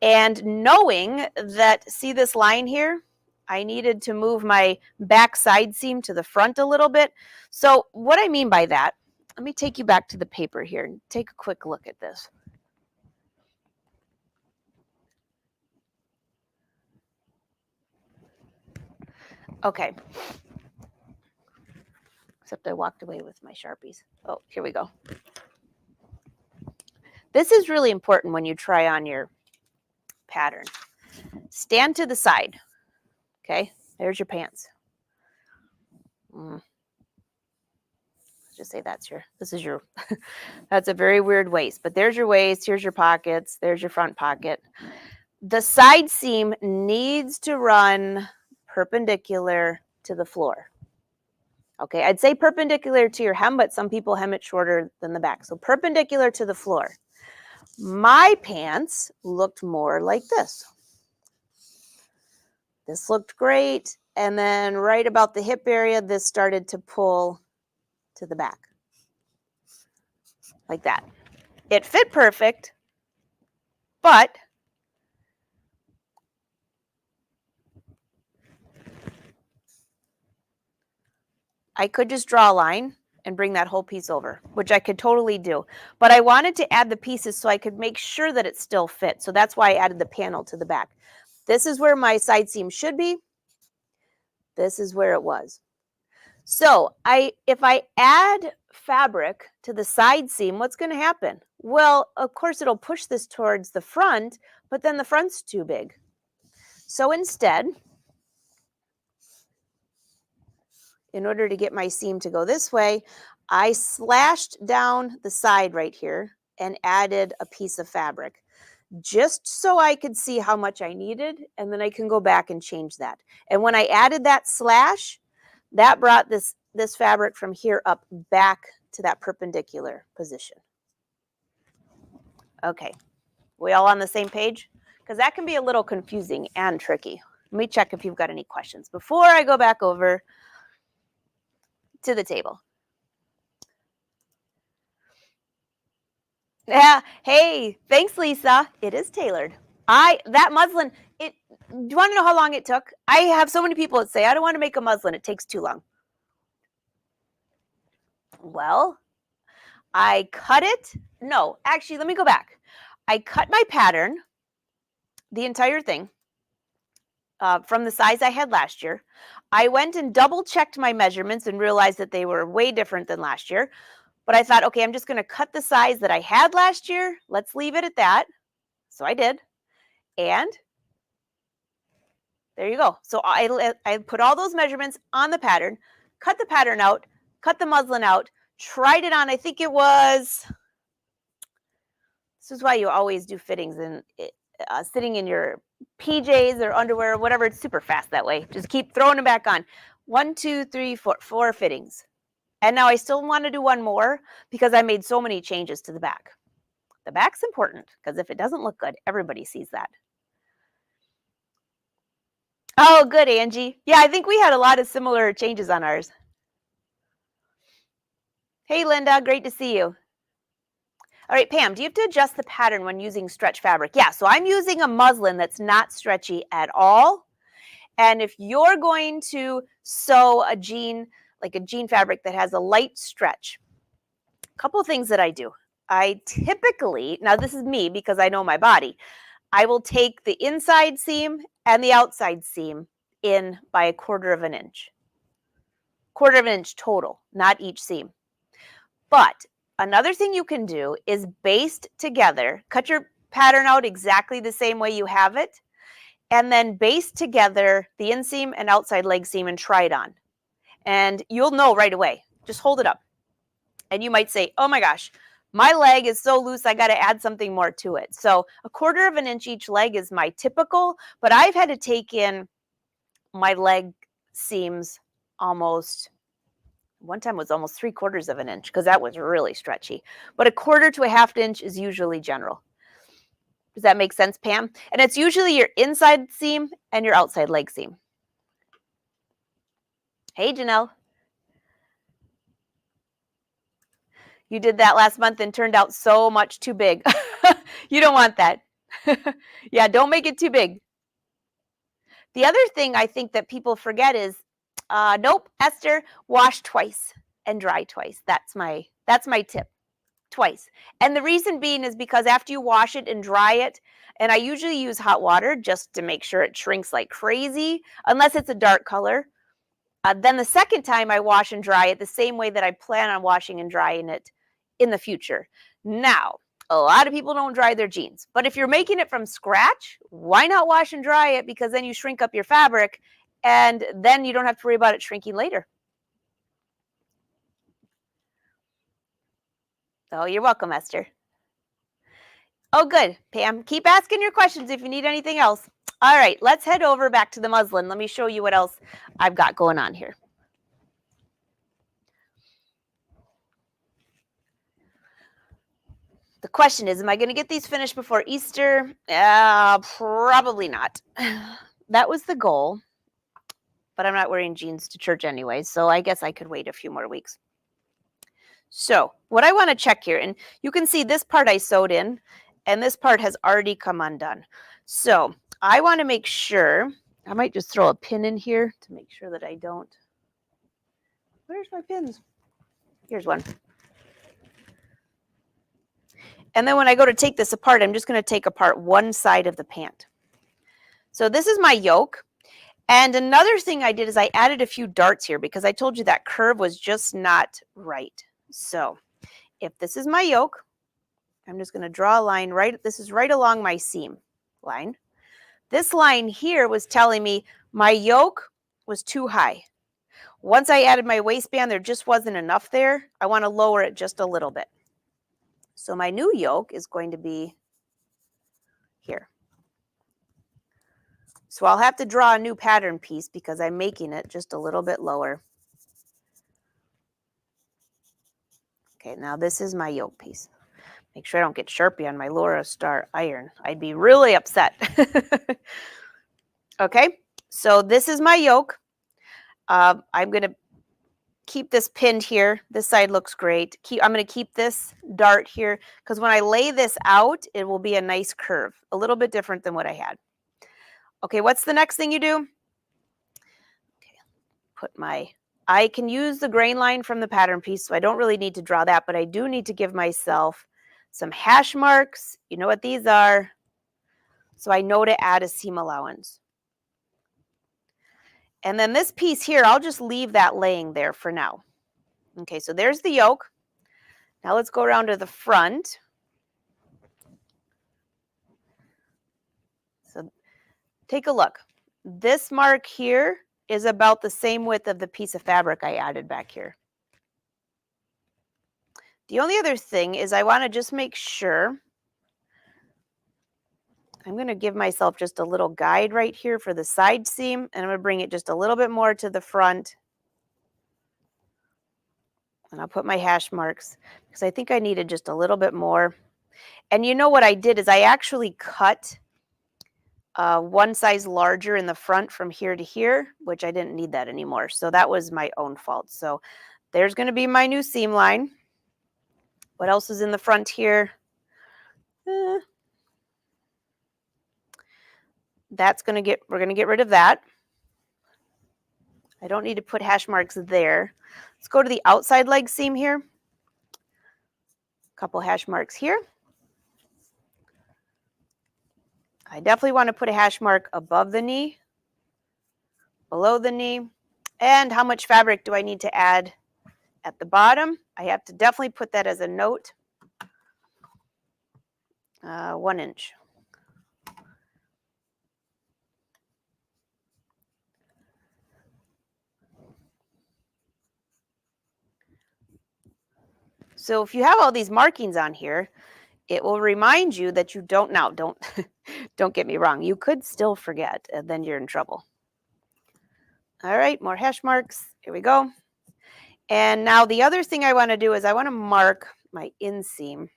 And knowing that, see this line here? I needed to move my back side seam to the front a little bit. So what I mean by that, let me take you back to the paper here and take a quick look at this. Okay. Except I walked away with my Sharpies. Oh, here we go. This is really important when you try on your pattern. Stand to the side. Okay, there's your pants. Let's just say that's a very weird waist, but there's your waist, here's your pockets, there's your front pocket. The side seam needs to run perpendicular to the floor. Okay, I'd say perpendicular to your hem, but some people hem it shorter than the back. So perpendicular to the floor. My pants looked more like this. This looked great. And then right about the hip area, this started to pull to the back. Like that. It fit perfect, but I could just draw a line and bring that whole piece over, which I could totally do. But I wanted to add the pieces so I could make sure that it still fit. So that's why I added the panel to the back. This is where my side seam should be. This is where it was. So if I add fabric to the side seam, what's going to happen? Well, of course, it'll push this towards the front, but then the front's too big. So instead, in order to get my seam to go this way, I slashed down the side right here and added a piece of fabric just so I could see how much I needed, and then I can go back and change that. And when I added that slash, that brought this fabric from here up back to that perpendicular position. Okay, we all on the same page? Because that can be a little confusing and tricky. Let me check if you've got any questions before I go back over to the table. Yeah, hey, thanks, Lisa. It is tailored. That muslin, do you want to know how long it took? I have so many people that say, I don't want to make a muslin. It takes too long. Well, I cut it. No, actually, let me go back. I cut my pattern, the entire thing, from the size I had last year. I went and double checked my measurements and realized that they were way different than last year. But I thought, okay, I'm just going to cut the size that I had last year. Let's leave it at that. So I did. And there you go. So I put all those measurements on the pattern, cut the pattern out, cut the muslin out, tried it on. I think it was, this is why you always do fittings and sitting in your PJs or underwear or whatever. It's super fast that way. Just keep throwing them back on. 1, 2, 3, 4, 4 fittings. And now I still want to do one more because I made so many changes to the back. The back's important because if it doesn't look good, everybody sees that. Oh, good, Angie. Yeah, I think we had a lot of similar changes on ours. Hey, Linda, great to see you. All right, Pam, do you have to adjust the pattern when using stretch fabric? Yeah, so I'm using a muslin that's not stretchy at all. And if you're going to sew a jean, like a jean fabric that has a light stretch, a couple of things that I do. I typically, now this is me because I know my body, I will take the inside seam and the outside seam in by 1/4 of an inch. 1/4 of an inch total, not each seam. But another thing you can do is baste together, cut your pattern out exactly the same way you have it, and then baste together the inseam and outside leg seam and try it on. And you'll know right away. Just hold it up. And you might say, oh my gosh, my leg is so loose, I got to add something more to it. So 1/4 of an inch each leg is my typical, but I've had to take in my leg seams almost, one time was almost 3/4 of an inch because that was really stretchy. But 1/4 to a 1/2 inch is usually general. Does that make sense, Pam? And it's usually your inside seam and your outside leg seam. Hey, Janelle. You did that last month and turned out so much too big. You don't want that. Yeah, don't make it too big. The other thing I think that people forget is, nope, Esther, wash twice and dry twice. That's my tip. Twice. And the reason being is because after you wash it and dry it, and I usually use hot water just to make sure it shrinks like crazy, unless it's a dark color. Then the second time I wash and dry it the same way that I plan on washing and drying it in the future. Now, a lot of people don't dry their jeans, but if you're making it from scratch, why not wash and dry it? Because then you shrink up your fabric and then you don't have to worry about it shrinking later. Oh, you're welcome, Esther. Oh, good, Pam. Keep asking your questions if you need anything else. All right, let's head over back to the muslin. Let me show you what else I've got going on here. The question is, am I going to get these finished before Easter? Probably not. That was the goal, but I'm not wearing jeans to church anyway, so I guess I could wait a few more weeks. So what I want to check here, and you can see this part I sewed in, and this part has already come undone. So I want to make sure, I might just throw a pin in here to make sure that I don't. Where's my pins? Here's one. And then when I go to take this apart, I'm just going to take apart one side of the pant. So this is my yoke. And another thing I did is I added a few darts here because I told you that curve was just not right. So if this is my yoke, I'm just going to draw a line right, this is right along my seam line. This line here was telling me my yoke was too high. Once I added my waistband, there just wasn't enough there. I want to lower it just a little bit. So my new yoke is going to be here. So I'll have to draw a new pattern piece because I'm making it just a little bit lower. Okay, now this is my yoke piece. Make sure I don't get Sharpie on my Laura Star iron. I'd be really upset. Okay, so this is my yoke. I'm going to keep this pinned here. This side looks great. I'm going to keep this dart here because when I lay this out, it will be a nice curve, a little bit different than what I had. Okay, what's the next thing you do? Okay, I can use the grain line from the pattern piece, so I don't really need to draw that, but I do need to give myself some hash marks. You know what these are, so I know to add a seam allowance. And then this piece here, I'll just leave that laying there for now. Okay, so there's the yoke. Now let's go around to the front. So take a look. This mark here is about the same width of the piece of fabric I added back here. The only other thing is I want to just make sure. I'm going to give myself just a little guide right here for the side seam, and I'm going to bring it just a little bit more to the front. And I'll put my hash marks because I think I needed just a little bit more. And you know what I did is I actually cut one size larger in the front from here to here, which I didn't need that anymore. So that was my own fault. So there's going to be my new seam line. What else is in the front here? We're going to get rid of that. I don't need to put hash marks there. Let's go to the outside leg seam here. A couple hash marks here. I definitely want to put a hash mark above the knee, below the knee. And how much fabric do I need to add at the bottom? I have to definitely put that as a note. 1 inch. So if you have all these markings on here, it will remind you that you don't don't get me wrong. You could still forget, and then you're in trouble. All right, more hash marks. Here we go. And now the other thing I want to do is I want to mark my inseam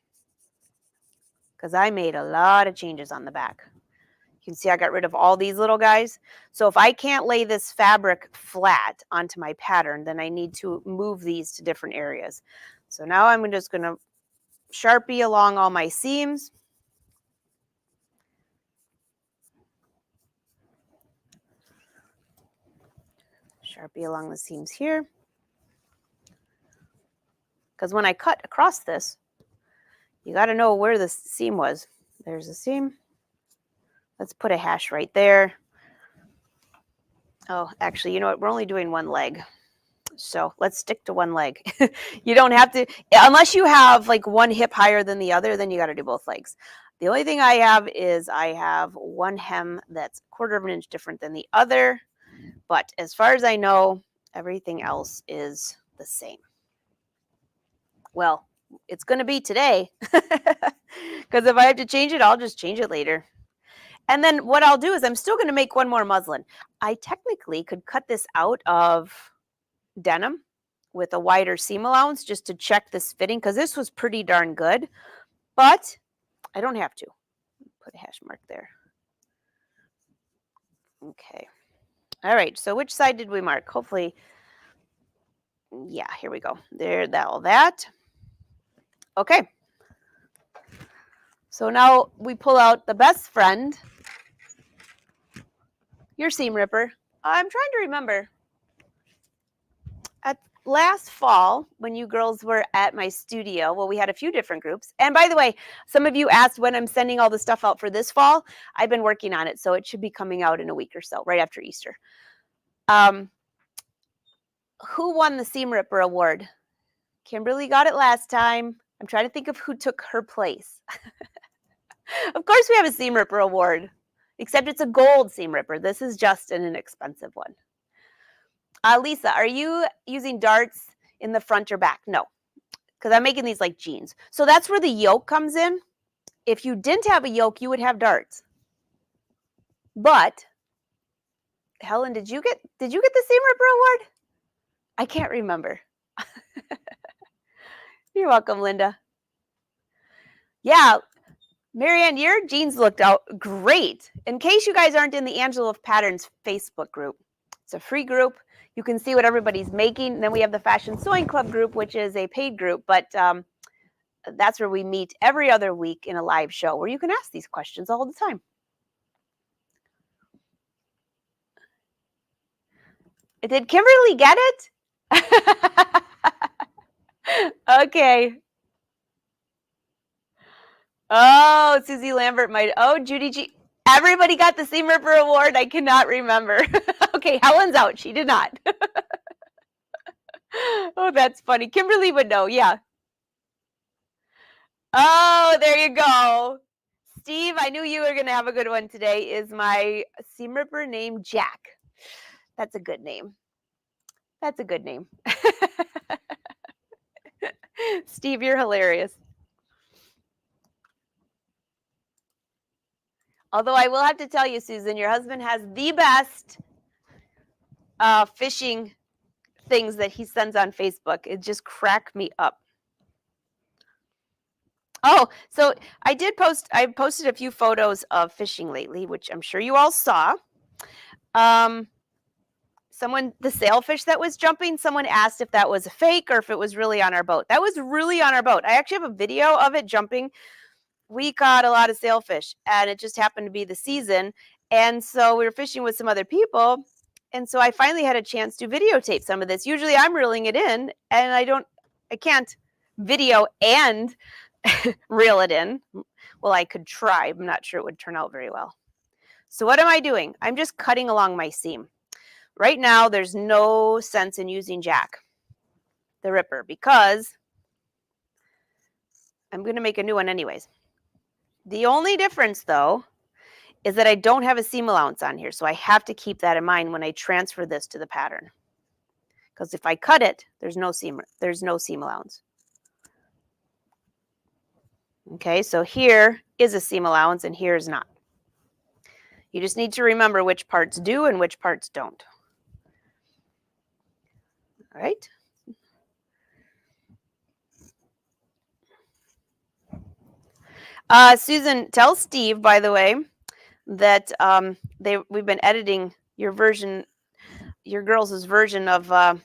because I made a lot of changes on the back. You can see I got rid of all these little guys. So if I can't lay this fabric flat onto my pattern, then I need to move these to different areas. So now I'm just going to Sharpie along all my seams. Sharpie along the seams here. Because when I cut across this, you got to know where the seam was. There's a seam. Let's put a hash right there. Oh, actually, you know what? We're only doing one leg. So let's stick to one leg. You don't have to, unless you have like one hip higher than the other, then you got to do both legs. The only thing I have is I have one hem that's 1/4 of an inch different than the other. But as far as I know, everything else is the same. Well, it's going to be today. Because if I have to change it, I'll just change it later. And then what I'll do is I'm still going to make one more muslin. I technically could cut this out of denim with a wider seam allowance just to check this fitting because this was pretty darn good, but I don't have to. Put a hash mark there. Okay. All right. So which side did we mark? Hopefully, yeah, here we go. There, all that. Okay. So now we pull out the best friend, your seam ripper. I'm trying to remember. At last fall, when you girls were at my studio, well, we had a few different groups. And by the way, some of you asked when I'm sending all the stuff out for this fall. I've been working on it, so it should be coming out in a week or so, right after Easter. Who won the Seam Ripper Award? Kimberly got it last time. I'm trying to think of who took her place. Of course we have a Seam Ripper Award, except it's a gold Seam Ripper. This is just an inexpensive one. Lisa, are you using darts in the front or back? No, because I'm making these like jeans. So that's where the yoke comes in. If you didn't have a yoke, you would have darts. But Helen, did you get the Seam Ripper Award? I can't remember. You're welcome, Linda. Yeah, Marianne, your jeans looked out great. In case you guys aren't in the Angela of Patterns Facebook group, it's a free group. you can see what everybody's making. And then we have the Fashion Sewing Club group, which is a paid group, but that's where we meet every other week in a live show where you can ask these questions all the time. Did Kimberly get it? Okay. Oh, Susie Lambert might. Oh, Judy G. Everybody got the Seam Ripper Award. I cannot remember. Okay, Helen's out. She did not. Oh, that's funny. Kimberly would know. Yeah. Oh, there you go. Steve, I knew you were going to have a good one today. Is my Seam Ripper named Jack? That's a good name. That's a good name. Steve, you're hilarious. Although I will have to tell you, Susan, your husband has the best fishing things that he sends on Facebook. It just cracked me up. Oh, so I posted a few photos of fishing lately, which I'm sure you all saw. The sailfish that was jumping, someone asked if that was a fake or if it was really on our boat. That was really on our boat. I actually have a video of it jumping. We caught a lot of sailfish, and it just happened to be the season. And so we were fishing with some other people. And so I finally had a chance to videotape some of this. Usually I'm reeling it in, and I can't video and reel it in. Well, I could try. I'm not sure it would turn out very well. So what am I doing? I'm just cutting along my seam. Right now, there's no sense in using Jack, the Ripper, because I'm going to make a new one anyways. The only difference, though, is that I don't have a seam allowance on here, so I have to keep that in mind when I transfer this to the pattern. Because if I cut it, there's no seam allowance. Okay, so here is a seam allowance and here is not. You just need to remember which parts do and which parts don't. All right. Susan, tell Steve, by the way, that we've been editing your girls' version of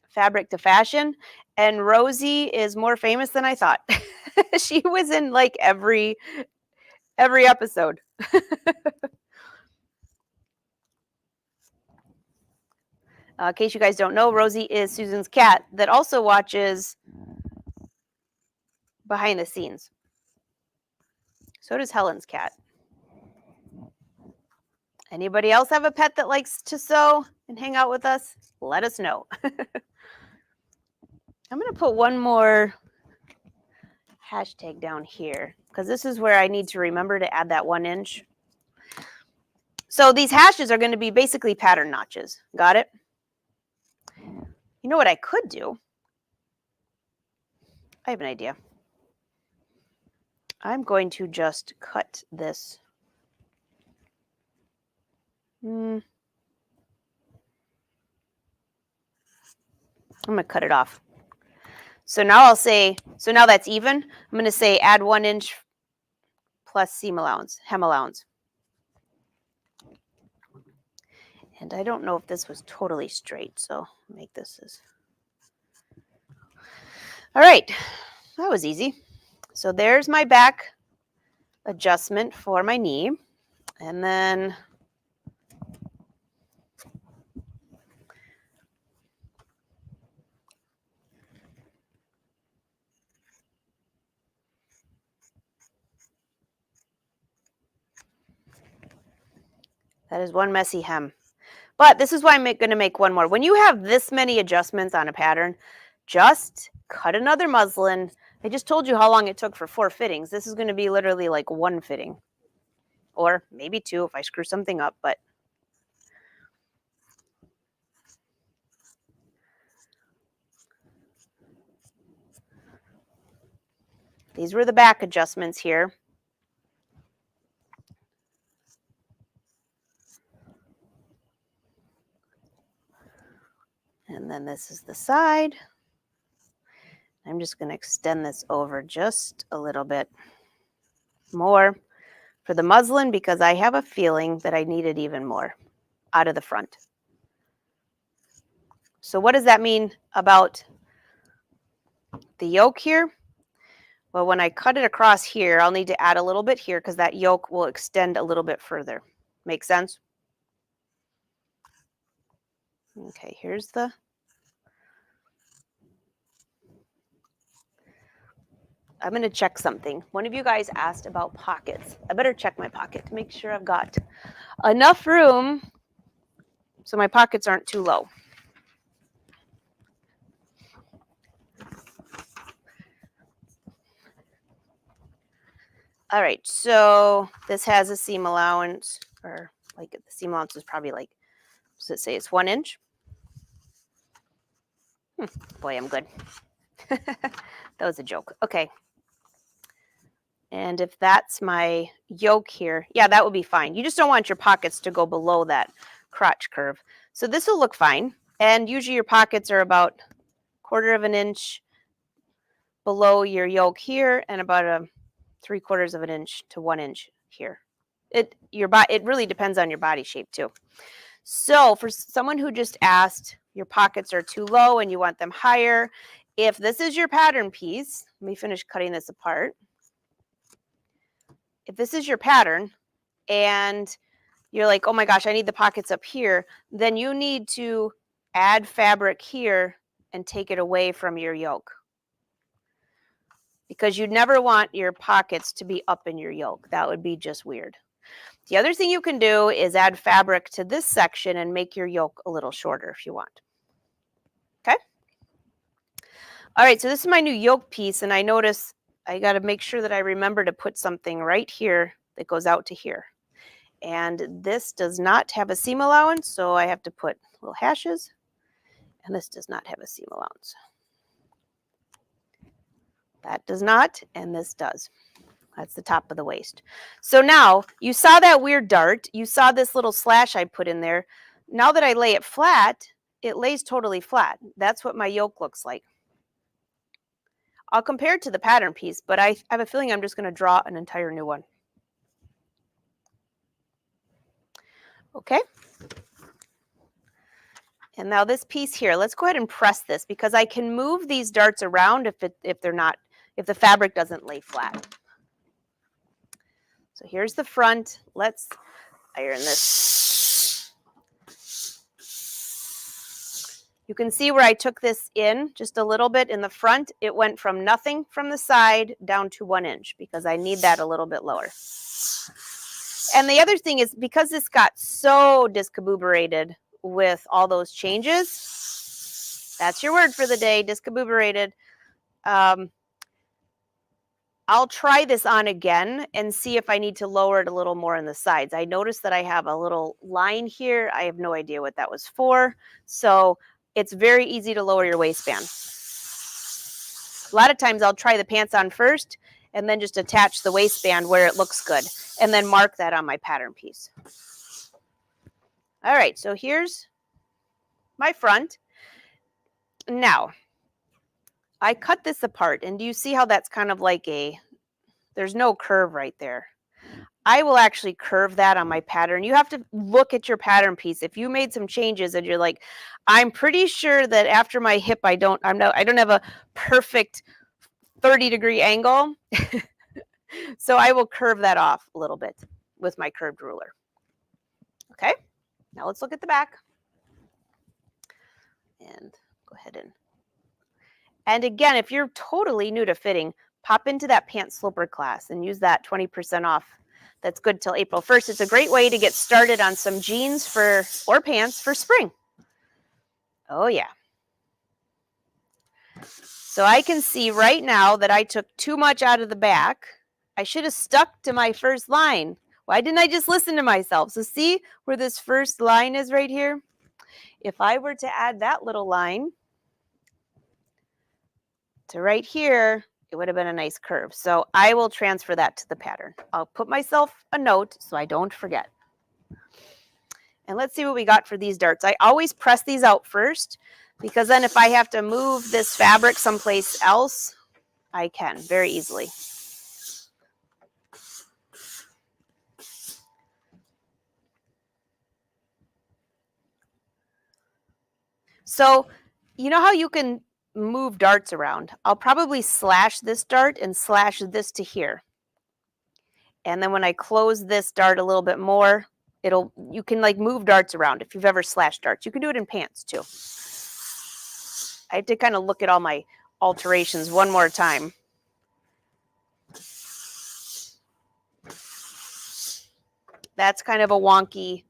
Fabric to Fashion, and Rosie is more famous than I thought. She was in like every episode. In case you guys don't know, Rosie is Susan's cat that also watches behind the scenes. So does Helen's cat. Anybody else have a pet that likes to sew and hang out with us? Let us know. I'm going to put one more hashtag down here because this is where I need to remember to add that 1 inch. So these hashes are going to be basically pattern notches. Got it? You know what I could do? I have an idea. I'm going to just cut this. I'm going to cut it off. So now I'll say, so now that's even. I'm going to say add 1 inch plus seam allowance, hem allowance. And I don't know if this was totally straight, so I'll make this as. All right, that was easy. So there's my back adjustment for my knee. And then that is one messy hem. But this is why I'm going to make one more. When you have this many adjustments on a pattern, just cut another muslin. I just told you how long it took for 4 fittings. This is going to be literally like 1 fitting. Or maybe 2 if I screw something up, but these were the back adjustments here. And then this is the side. I'm just going to extend this over just a little bit more for the muslin because I have a feeling that I need it even more out of the front. So what does that mean about the yoke here? Well, when I cut it across here, I'll need to add a little bit here because that yoke will extend a little bit further. Make sense? Okay, here's the... I'm going to check something. One of you guys asked about pockets. I better check my pocket to make sure I've got enough room so my pockets aren't too low. All right, so this has a seam allowance, or like the seam allowance is probably like, does it say it's 1 inch? Boy, I'm good. That was a joke. Okay. And if that's my yoke here, yeah, that would be fine. You just don't want your pockets to go below that crotch curve. So this will look fine. And usually your pockets are about 1/4 of an inch below your yoke here and about a 3/4 of an inch to 1 inch here. It really depends on your body shape too. So for someone who just asked, your pockets are too low and you want them higher, if this is your pattern piece, let me finish cutting this apart. If this is your pattern and you're like, oh my gosh, I need the pockets up here, then you need to add fabric here and take it away from your yoke, because you'd never want your pockets to be up in your yoke. That would be just weird. The other thing you can do is add fabric to this section and make your yoke a little shorter if you want. Okay? All right, so this is my new yoke piece, and I notice I got to make sure that I remember to put something right here that goes out to here. And this does not have a seam allowance, so I have to put little hashes, and this does not have a seam allowance. That does not, and this does. That's the top of the waist. So now, you saw that weird dart. You saw this little slash I put in there. Now that I lay it flat, it lays totally flat. That's what my yoke looks like. I'll compare it to the pattern piece, but I have a feeling I'm just going to draw an entire new one. Okay? And now this piece here, let's go ahead and press this, because I can move these darts around if the fabric doesn't lay flat. So here's the front. Let's iron this. You can see where I took this in just a little bit in the front. It went from nothing from the side down to 1 inch because I need that a little bit lower. And the other thing is, because this got so discombobulated with all those changes, that's your word for the day, discombobulated. I'll try this on again and see if I need to lower it a little more on the sides. I noticed that I have a little line here. I have no idea what that was for. So it's very easy to lower your waistband. A lot of times I'll try the pants on first and then just attach the waistband where it looks good and then mark that on my pattern piece. All right, so here's my front. Now, I cut this apart, and do you see how that's kind of like there's no curve right there. I will actually curve that on my pattern. You have to look at your pattern piece. If you made some changes and you're like, I'm pretty sure that after my hip, I don't have a perfect 30-degree angle. So I will curve that off a little bit with my curved ruler. Okay, now let's look at the back. And go ahead and again, if you're totally new to fitting, pop into that pant sloper class and use that 20% off. That's good till April 1st. It's a great way to get started on some jeans or pants for spring. Oh yeah. So I can see right now that I took too much out of the back. I should have stuck to my first line. Why didn't I just listen to myself? So see where this first line is right here? If I were to add that little line to right here, it would have been a nice curve. So I will transfer that to the pattern. I'll put myself a note so I don't forget. And let's see what we got for these darts. I always press these out first, because then if I have to move this fabric someplace else, I can very easily. So, you know how you can move darts around? I'll probably slash this dart and slash this to here. And then when I close this dart a little bit more, you can like move darts around if you've ever slashed darts. You can do it in pants too. I have to kind of look at all my alterations one more time. That's kind of a wonky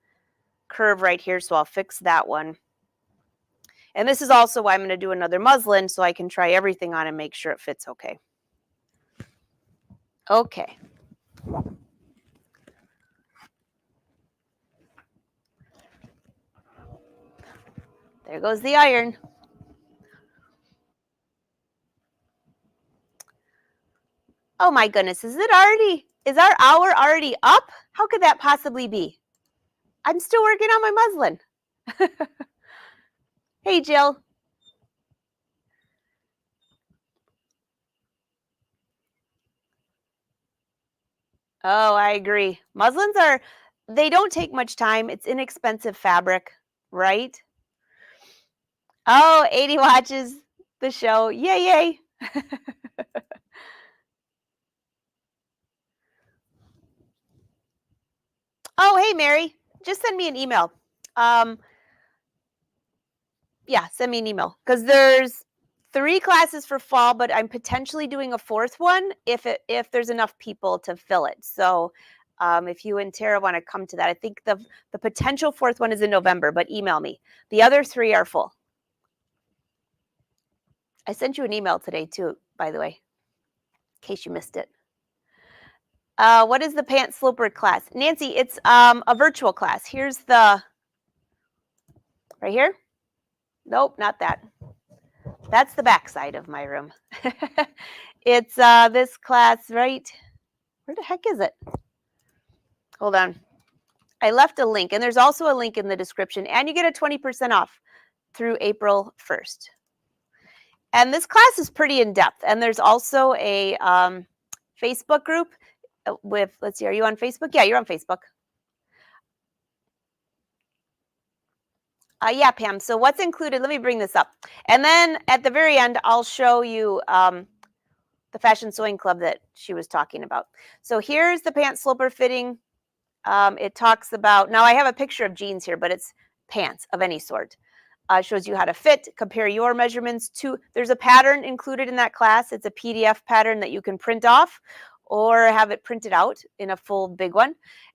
curve right here, so I'll fix that one. And this is also why I'm going to do another muslin, so I can try everything on and make sure it fits okay. Okay. There goes the iron. Oh my goodness, is our hour already up? How could that possibly be? I'm still working on my muslin. Hey, Jill. Oh, I agree. They don't take much time. It's inexpensive fabric, right? Oh, 80 watches the show. Yay, yay. Oh, hey, Mary. Just send me an email. Yeah, send me an email because there's 3 classes for fall, but I'm potentially doing a 4th one if there's enough people to fill it. So, if you and Tara want to come to that, I think the potential 4th one is in November, but email me. The other 3 are full. I sent you an email today too, by the way, in case you missed it. What is the Pant Sloper class? Nancy, it's a virtual class. Here's right here. Nope, not that. That's the back side of my room. It's this class right. Where the heck is it? Hold on. I left a link, and there's also a link in the description, and you get a 20% off through April 1st. And this class is pretty in-depth, and there's also a Facebook group with, let's see, are you on Facebook? Yeah, you're on Facebook. Yeah, Pam. So what's included? Let me bring this up. And then at the very end, I'll show you the Fashion Sewing Club that she was talking about. So here's the pant sloper fitting. It talks about, now I have a picture of jeans here, but it's pants of any sort. Shows you how to fit, compare your measurements to, there's a pattern included in that class. It's a PDF pattern that you can print off or have it printed out in a full big one.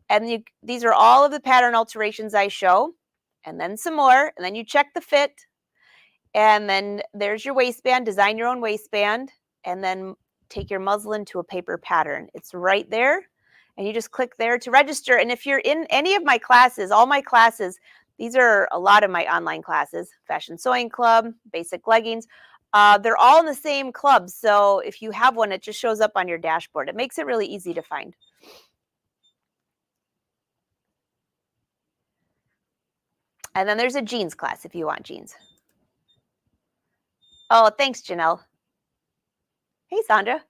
And these are all of the pattern alterations I show, and then some more, and then you check the fit, and then there's your waistband, design your own waistband, and then take your muslin to a paper pattern. It's right there, and you just click there to register. And if you're in any of my classes, all my classes, these are a lot of my online classes, Fashion Sewing Club, Basic Leggings, they're all in the same club. So if you have one, it just shows up on your dashboard. It makes it really easy to find. And then there's a jeans class if you want jeans. Oh, thanks, Janelle. Hey, Sandra.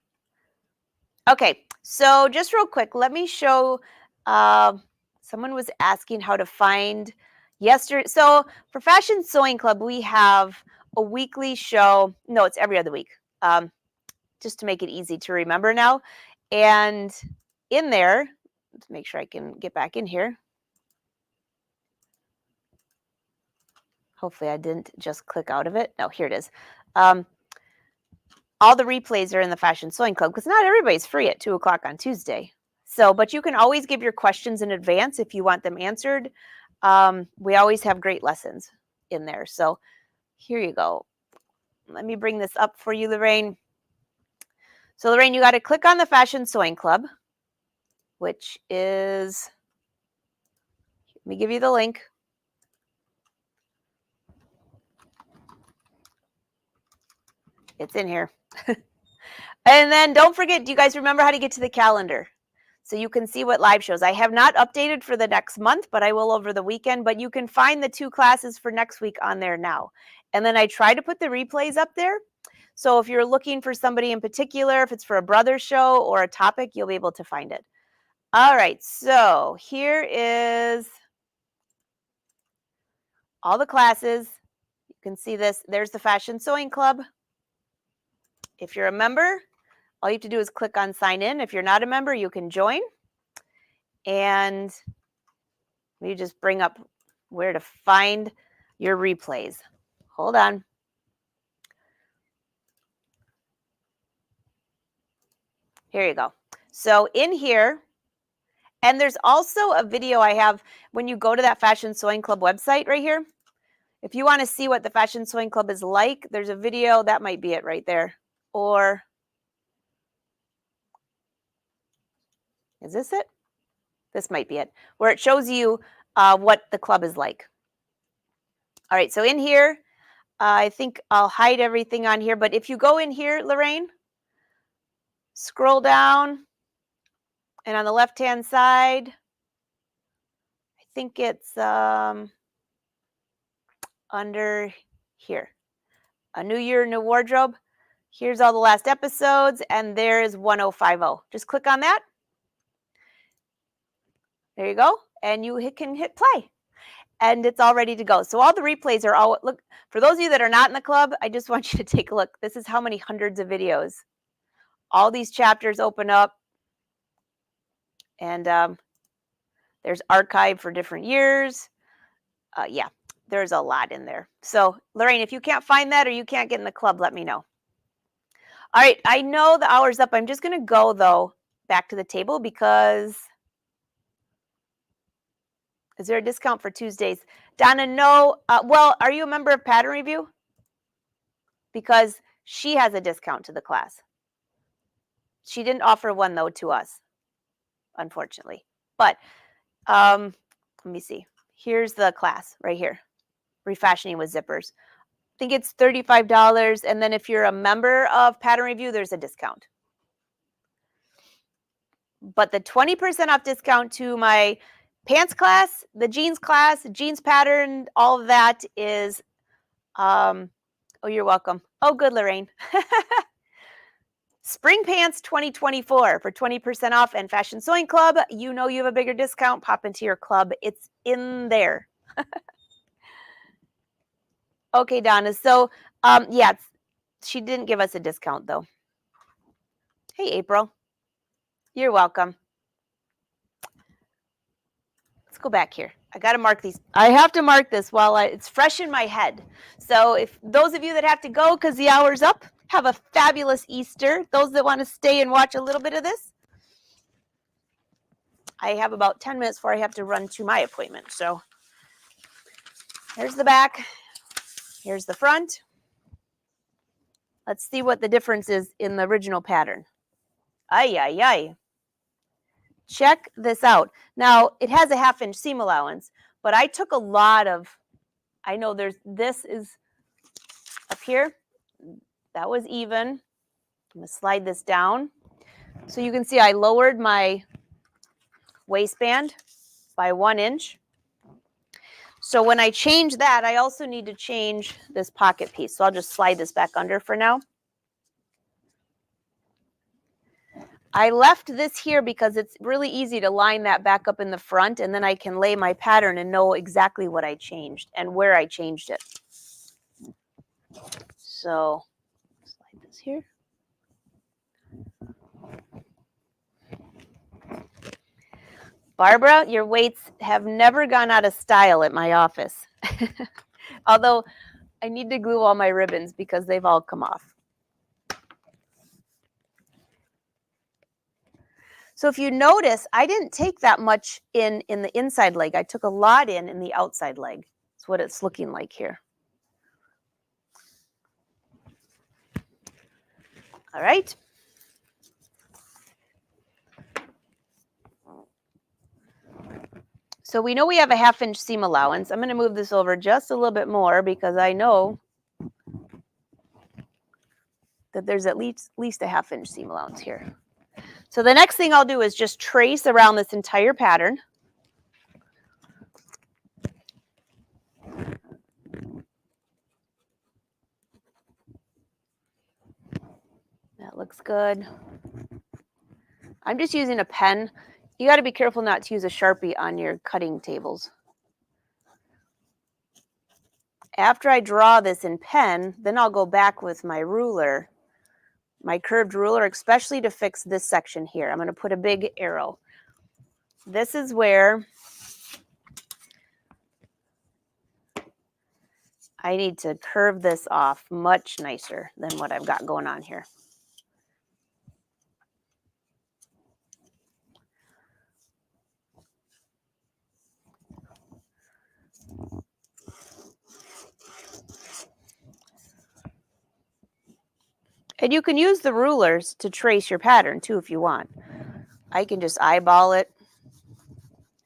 Okay, so just real quick, let me show, someone was asking how to find yesterday. So for Fashion Sewing Club, we have a weekly show. No, it's every other week, just to make it easy to remember now. And in there, let's make sure I can get back in here. Hopefully I didn't just click out of it. No, here it is. All the replays are in the Fashion Sewing Club because not everybody's free at 2 o'clock on Tuesday. So, but you can always give your questions in advance if you want them answered. We always have great lessons in there. So here you go. Let me bring this up for you, Lorraine. So Lorraine, you got to click on the Fashion Sewing Club, which is, let me give you the link. It's in here. And then don't forget, do you guys remember how to get to the calendar? So you can see what live shows. I have not updated for the next month, but I will over the weekend. But you can find the 2 classes for next week on there now. And then I try to put the replays up there. So if you're looking for somebody in particular, if it's for a brother show or a topic, you'll be able to find it. All right, so here is all the classes. You can see this. There's the Fashion Sewing Club. If you're a member, all you have to do is click on sign in. If you're not a member, you can join. And you just bring up where to find your replays. Hold on. Here you go. So in here, and there's also a video I have when you go to that Fashion Sewing Club website right here. If you want to see what the Fashion Sewing Club is like, there's a video. That might be it right there. Or is this it? This might be it, where it shows you what the club is like. All right, so in here, I think I'll hide everything on here. But if you go in here, Lorraine, scroll down, and on the left-hand side, I think it's under here. A New Year, New Wardrobe. Here's all the last episodes, and there is 1050. Just click on that. There you go, and you can hit play, and it's all ready to go. So all the replays are all, look, for those of you that are not in the club, I just want you to take a look. This is how many hundreds of videos. All these chapters open up, and there's archive for different years. Yeah, there's a lot in there. So Lorraine, if you can't find that or you can't get in the club, let me know. All right, I know the hour's up. I'm just going to go, though, back to the table because is there a discount for Tuesdays? Donna, no. Well, are you a member of Pattern Review? Because she has a discount to the class. She didn't offer one, though, to us, unfortunately. But let me see. Here's the class right here, Refashioning with Zippers. I think it's $35, and then if you're a member of Pattern Review, there's a discount. But the 20% off discount to my pants class, the jeans class, jeans pattern, all of that is, oh, you're welcome. Oh, good, Lorraine. Spring Pants 2024 for 20% off, and Fashion Sewing Club, you know you have a bigger discount, pop into your club. It's in there. Okay, Donna. So, yeah, she didn't give us a discount, though. Hey, April. You're welcome. Let's go back here. I got to mark these. I have to mark this while it's fresh in my head. So if those of you that have to go because the hour's up, have a fabulous Easter. Those that want to stay and watch a little bit of this, I have about 10 minutes before I have to run to my appointment. So here's the back. Here's the front. Let's see what the difference is in the original pattern. Ay, ay, ay. Check this out. Now, it has a 1/2 inch seam allowance, but I took a lot of, I know this is up here. That was even. I'm going to slide this down. So you can see I lowered my waistband by 1 inch. So when I change that, I also need to change this pocket piece. So I'll just slide this back under for now. I left this here because it's really easy to line that back up in the front, and then I can lay my pattern and know exactly what I changed and where I changed it. So slide this here. Barbara, your weights have never gone out of style at my office. Although I need to glue all my ribbons because they've all come off. So if you notice, I didn't take that much in the inside leg. I took a lot in the outside leg. That's what it's looking like here. All right. So we know we have a 1/2 inch seam allowance. I'm going to move this over just a little bit more because I know that there's at least a 1/2 inch seam allowance here. So the next thing I'll do is just trace around this entire pattern. That looks good. I'm just using a pen. You got to be careful not to use a Sharpie on your cutting tables. After I draw this in pen, then I'll go back with my ruler, my curved ruler, especially to fix this section here. I'm going to put a big arrow. This is where I need to curve this off much nicer than what I've got going on here. And you can use the rulers to trace your pattern too if you want. I can just eyeball it,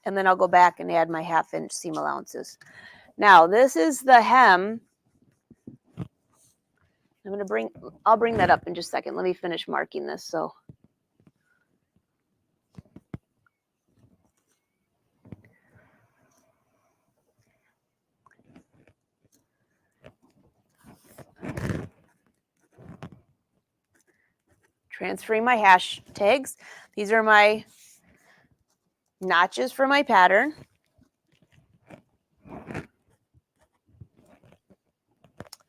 and then I'll go back and add my 1/2 inch seam allowances. Now this is the hem. I'll bring that up in just a second. Let me finish marking this. So transferring my hashtags. These are my notches for my pattern.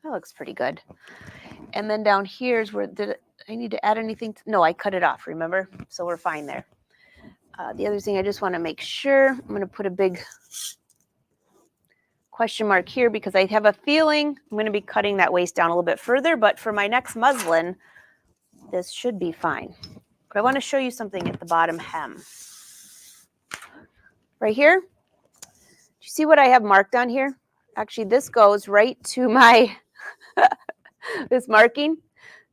That looks pretty good. And then down here is where I need to add anything? No, I cut it off, remember? So we're fine there. The other thing I just want to make sure, I'm going to put a big question mark here because I have a feeling I'm going to be cutting that waist down a little bit further, but for my next muslin, this should be fine. But I want to show you something at the bottom hem. Right here, do you see what I have marked on here? Actually, this goes right to my, this marking.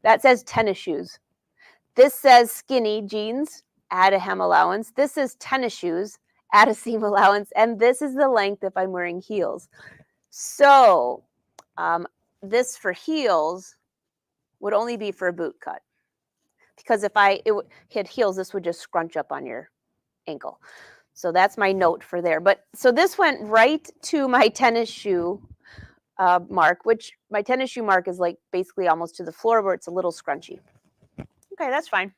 That says tennis shoes. This says skinny jeans, add a hem allowance. This is tennis shoes, add a seam allowance. And this is the length if I'm wearing heels. So this for heels would only be for a boot cut. Because if it hit heels, this would just scrunch up on your ankle. So that's my note for there. But so this went right to my tennis shoe mark, which my tennis shoe mark is like basically almost to the floor where it's a little scrunchy. Okay, that's fine.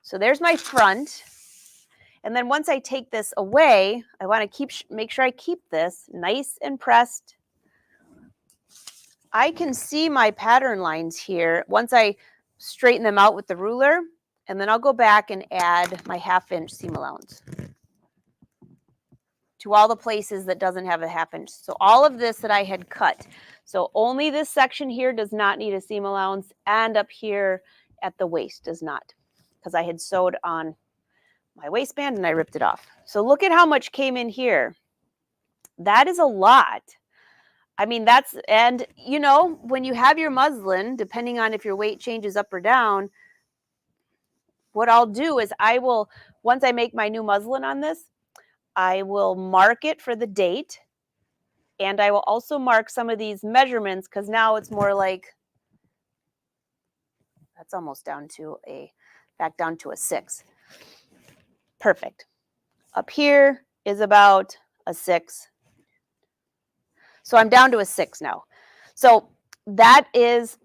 So there's my front. And then once I take this away, I want to make sure I keep this nice and pressed. I can see my pattern lines here once I straighten them out with the ruler, and then I'll go back and add my 1/2 inch seam allowance to all the places that doesn't have a 1/2 inch. So all of this that I had cut. So only this section here does not need a seam allowance, and up here at the waist does not, because I had sewed on my waistband and I ripped it off. So look at how much came in here. That is a lot. I mean, and you know, when you have your muslin, depending on if your weight changes up or down, what I'll do is once I make my new muslin on this, I will mark it for the date, and I will also mark some of these measurements because now it's more like, that's almost back down to a 6. Perfect. Up here is about a 6. So I'm down to a 6 now. So that is,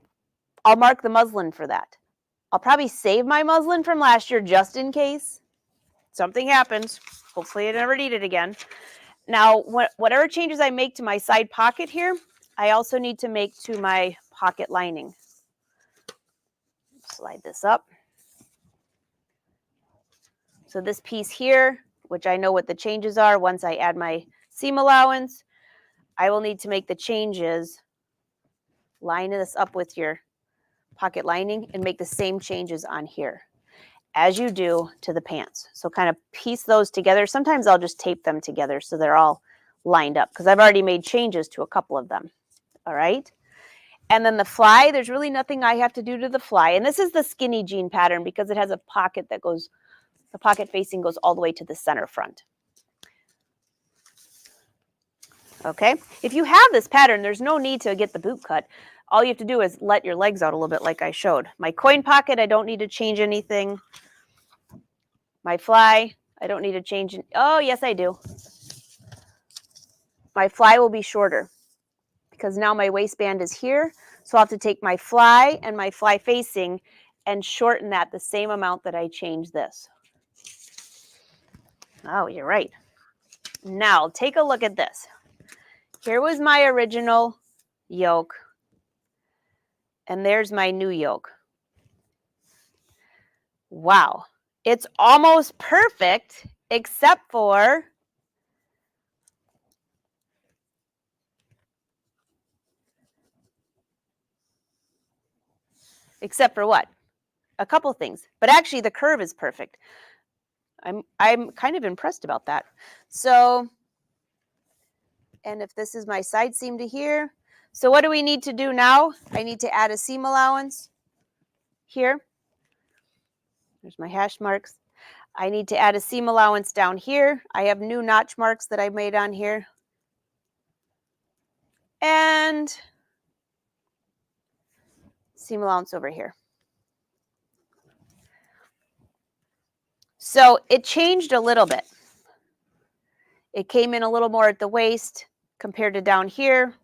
I'll mark the muslin for that. I'll probably save my muslin from last year just in case something happens. Hopefully I never need it again. Now, whatever changes I make to my side pocket here, I also need to make to my pocket lining. Slide this up. So this piece here, which I know what the changes are once I add my seam allowance, I will need to make the changes, line this up with your pocket lining and make the same changes on here as you do to the pants. So kind of piece those together. Sometimes I'll just tape them together so they're all lined up because I've already made changes to a couple of them. All right. And then the fly, there's really nothing I have to do to the fly. And this is the skinny jean pattern because it has a pocket that goes, the pocket facing goes all the way to the center front. Okay. If you have this pattern, there's no need to get the boot cut. All you have to do is let your legs out a little bit like I showed. My coin pocket, I don't need to change anything. My fly, I don't need to change. Oh, yes, I do. My fly will be shorter because now my waistband is here. So I'll have to take my fly and my fly facing and shorten that the same amount that I changed this. Oh, you're right. Now, take a look at this. Here was my original yoke, and there's my new yoke. Wow, it's almost perfect, except for what? A couple things, but actually the curve is perfect. I'm kind of impressed about that. So, and if this is my side seam to here, so what do we need to do now? I need to add a seam allowance here. There's my hash marks. I need to add a seam allowance down here. I have new notch marks that I made on here. And seam allowance over here. So it changed a little bit. It came in a little more at the waist compared to down here,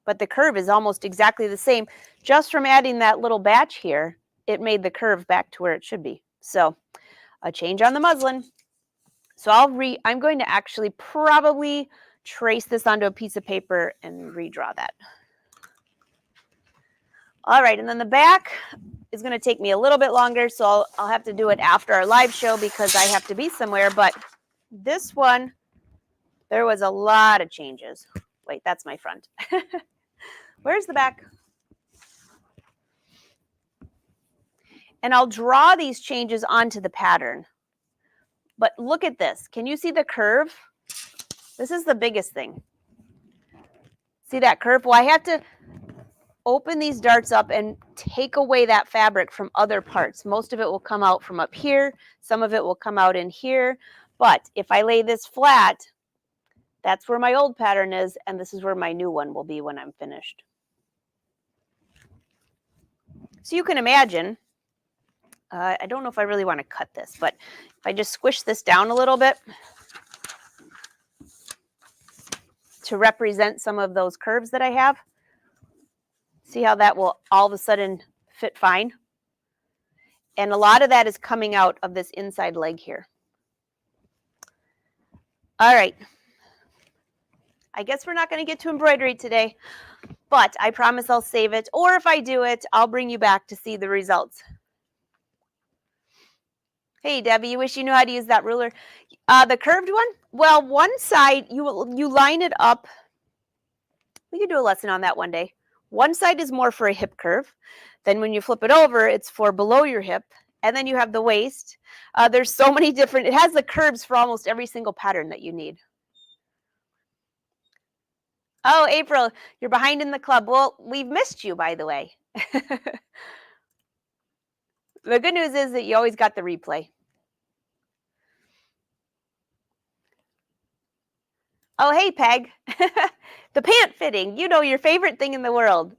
but the curve is almost exactly the same. Just from adding that little batch here, it made the curve back to where it should be. So a change on the muslin. So I'm going to actually probably trace this onto a piece of paper and redraw that. All right, and then the back is going to take me a little bit longer, so I'll have to do it after our live show because I have to be somewhere. But this one, there was a lot of changes. Wait, that's my front. Where's the back? And I'll draw these changes onto the pattern. But look at this. Can you see the curve? This is the biggest thing. See that curve? Well, I have to open these darts up and take away that fabric from other parts. Most of it will come out from up here. Some of it will come out in here. But if I lay this flat, that's where my old pattern is, and this is where my new one will be when I'm finished. So you can imagine, I don't know if I really want to cut this, but if I just squish this down a little bit to represent some of those curves that I have, see how that will all of a sudden fit fine? And a lot of that is coming out of this inside leg here. All right. I guess we're not going to get to embroidery today, but I promise I'll save it. Or if I do it, I'll bring you back to see the results. Hey, Debbie, you wish you knew how to use that ruler. The curved one? Well, one side, you line it up. We could do a lesson on that one day. One side is more for a hip curve. Then when you flip it over, it's for below your hip. And then you have the waist. There's so many different, it has the curves for almost every single pattern that you need. Oh, April, you're behind in the club. Well, we've missed you, by the way. The good news is that you always got the replay. Oh, hey, Peg. The pant fitting, you know, your favorite thing in the world.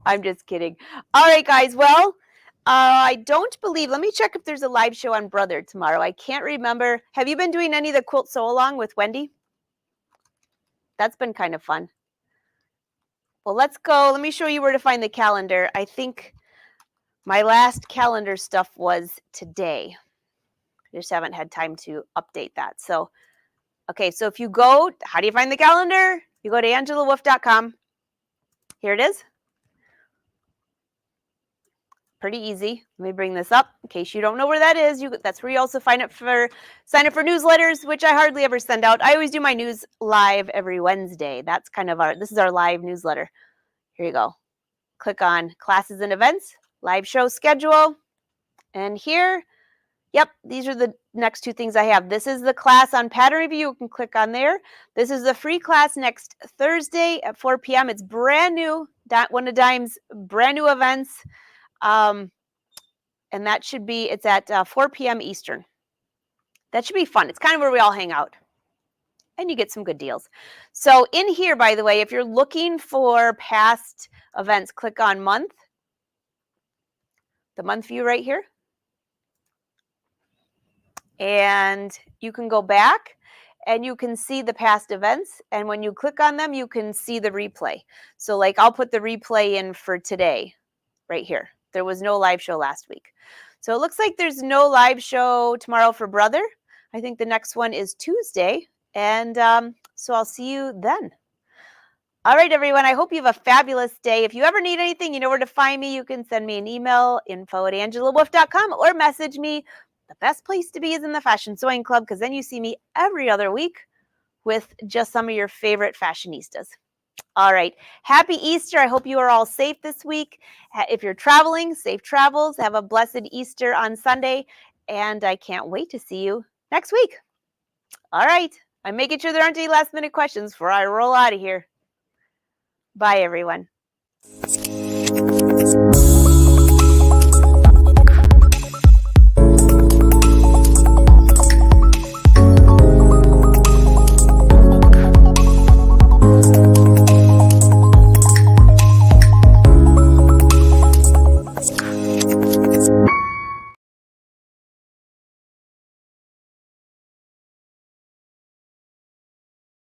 I'm just kidding. All right, guys. Well, I don't believe, let me check if there's a live show on Brother tomorrow. I can't remember. Have you been doing any of the quilt sew along with Wendy? That's been kind of fun. Well, let's go. Let me show you where to find the calendar. I think my last calendar stuff was today. I just haven't had time to update that. So, okay, so if you go, how do you find the calendar? You go to angelawolf.com. Here it is. Pretty easy. Let me bring this up in case you don't know where that is. That's where you also sign up for newsletters, which I hardly ever send out. I always do my news live every Wednesday. That's kind of this is our live newsletter. Here you go. Click on classes and events, live show schedule. And here, yep, these are the next two things I have. This is the class on pattern review. You can click on there. This is the free class next Thursday at 4 p.m. It's brand new, one of Dime's brand new events. And that should be, it's at 4 p.m. Eastern. That should be fun. It's kind of where we all hang out. And you get some good deals. So in here, by the way, if you're looking for past events, click on month. The month view right here. And you can go back and you can see the past events. And when you click on them, you can see the replay. So like I'll put the replay in for today right here. There was no live show last week. So it looks like there's no live show tomorrow for Brother. I think the next one is Tuesday. And So I'll see you then. All right, everyone. I hope you have a fabulous day. If you ever need anything, you know where to find me. You can send me an email, info@angelawolf.com, or message me. The best place to be is in the Fashion Sewing Club, because then you see me every other week with just some of your favorite fashionistas. All right. Happy Easter. I hope you are all safe this week. If you're traveling, safe travels. Have a blessed Easter on Sunday. And I can't wait to see you next week. All right. I'm making sure there aren't any last minute questions before I roll out of here. Bye, everyone.